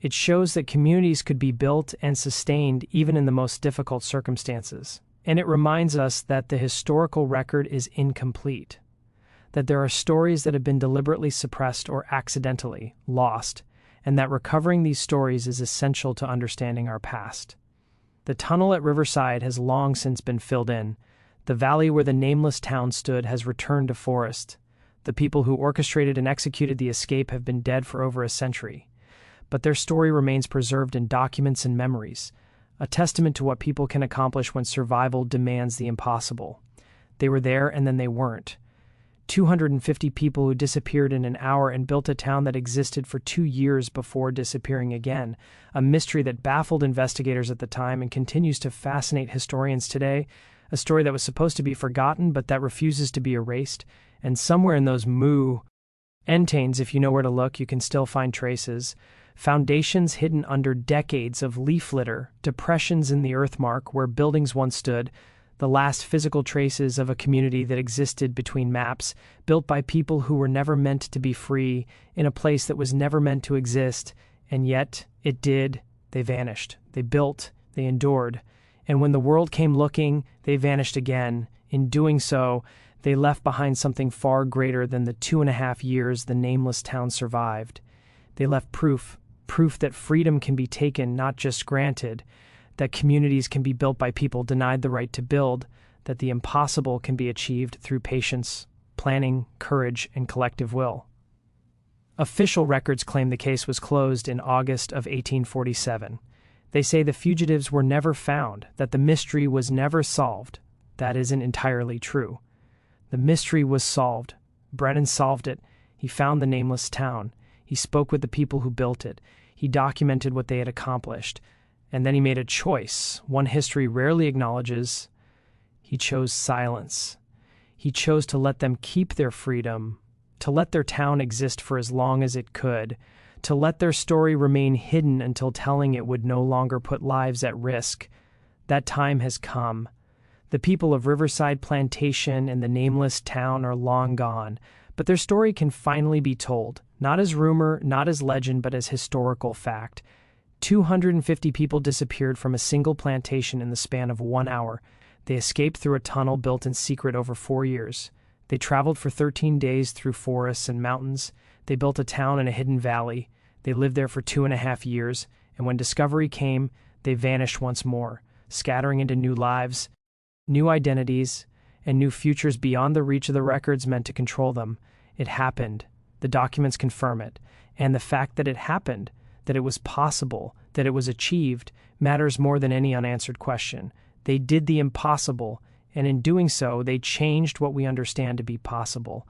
It shows that communities could be built and sustained even in the most difficult circumstances. And it reminds us that the historical record is incomplete, that there are stories that have been deliberately suppressed or accidentally lost, and that recovering these stories is essential to understanding our past. The tunnel at Riverside has long since been filled in. The valley where the nameless town stood has returned to forest. The people who orchestrated and executed the escape have been dead for over a century. But their story remains preserved in documents and memories, a testament to what people can accomplish when survival demands the impossible. They were there and then they weren't. 250 people who disappeared in an hour and built a town that existed for 2 years before disappearing again, a mystery that baffled investigators at the time and continues to fascinate historians today, a story that was supposed to be forgotten but that refuses to be erased, and somewhere in those entains, if you know where to look, you can still find traces. Foundations hidden under decades of leaf litter, depressions in the earthmark where buildings once stood, the last physical traces of a community that existed between maps, built by people who were never meant to be free, in a place that was never meant to exist, and yet it did. They vanished. They built. They endured. And when the world came looking, they vanished again. In doing so, they left behind something far greater than the 2.5 years the nameless town survived. They left proof that freedom can be taken, not just granted, that communities can be built by people denied the right to build, that the impossible can be achieved through patience, planning, courage, and collective will. Official records claim the case was closed in August of 1847. They say the fugitives were never found, that the mystery was never solved. That isn't entirely true. The mystery was solved. Brennan solved it. He found the nameless town. He spoke with the people who built it. He documented what they had accomplished. And then he made a choice, one history rarely acknowledges. He chose silence. He chose to let them keep their freedom, to let their town exist for as long as it could, to let their story remain hidden until telling it would no longer put lives at risk. That time has come. The people of Riverside Plantation and the nameless town are long gone, but their story can finally be told, not as rumor, not as legend, but as historical fact. 250 people disappeared from a single plantation in the span of 1 hour. They escaped through a tunnel built in secret over 4 years. They traveled for 13 days through forests and mountains. They built a town in a hidden valley. They lived there for 2.5 years, and when discovery came, they vanished once more, scattering into new lives, new identities, and new futures beyond the reach of the records meant to control them. It happened. The documents confirm it. And the fact that it happened, that it was possible, that it was achieved, matters more than any unanswered question. They did the impossible, and in doing so, they changed what we understand to be possible.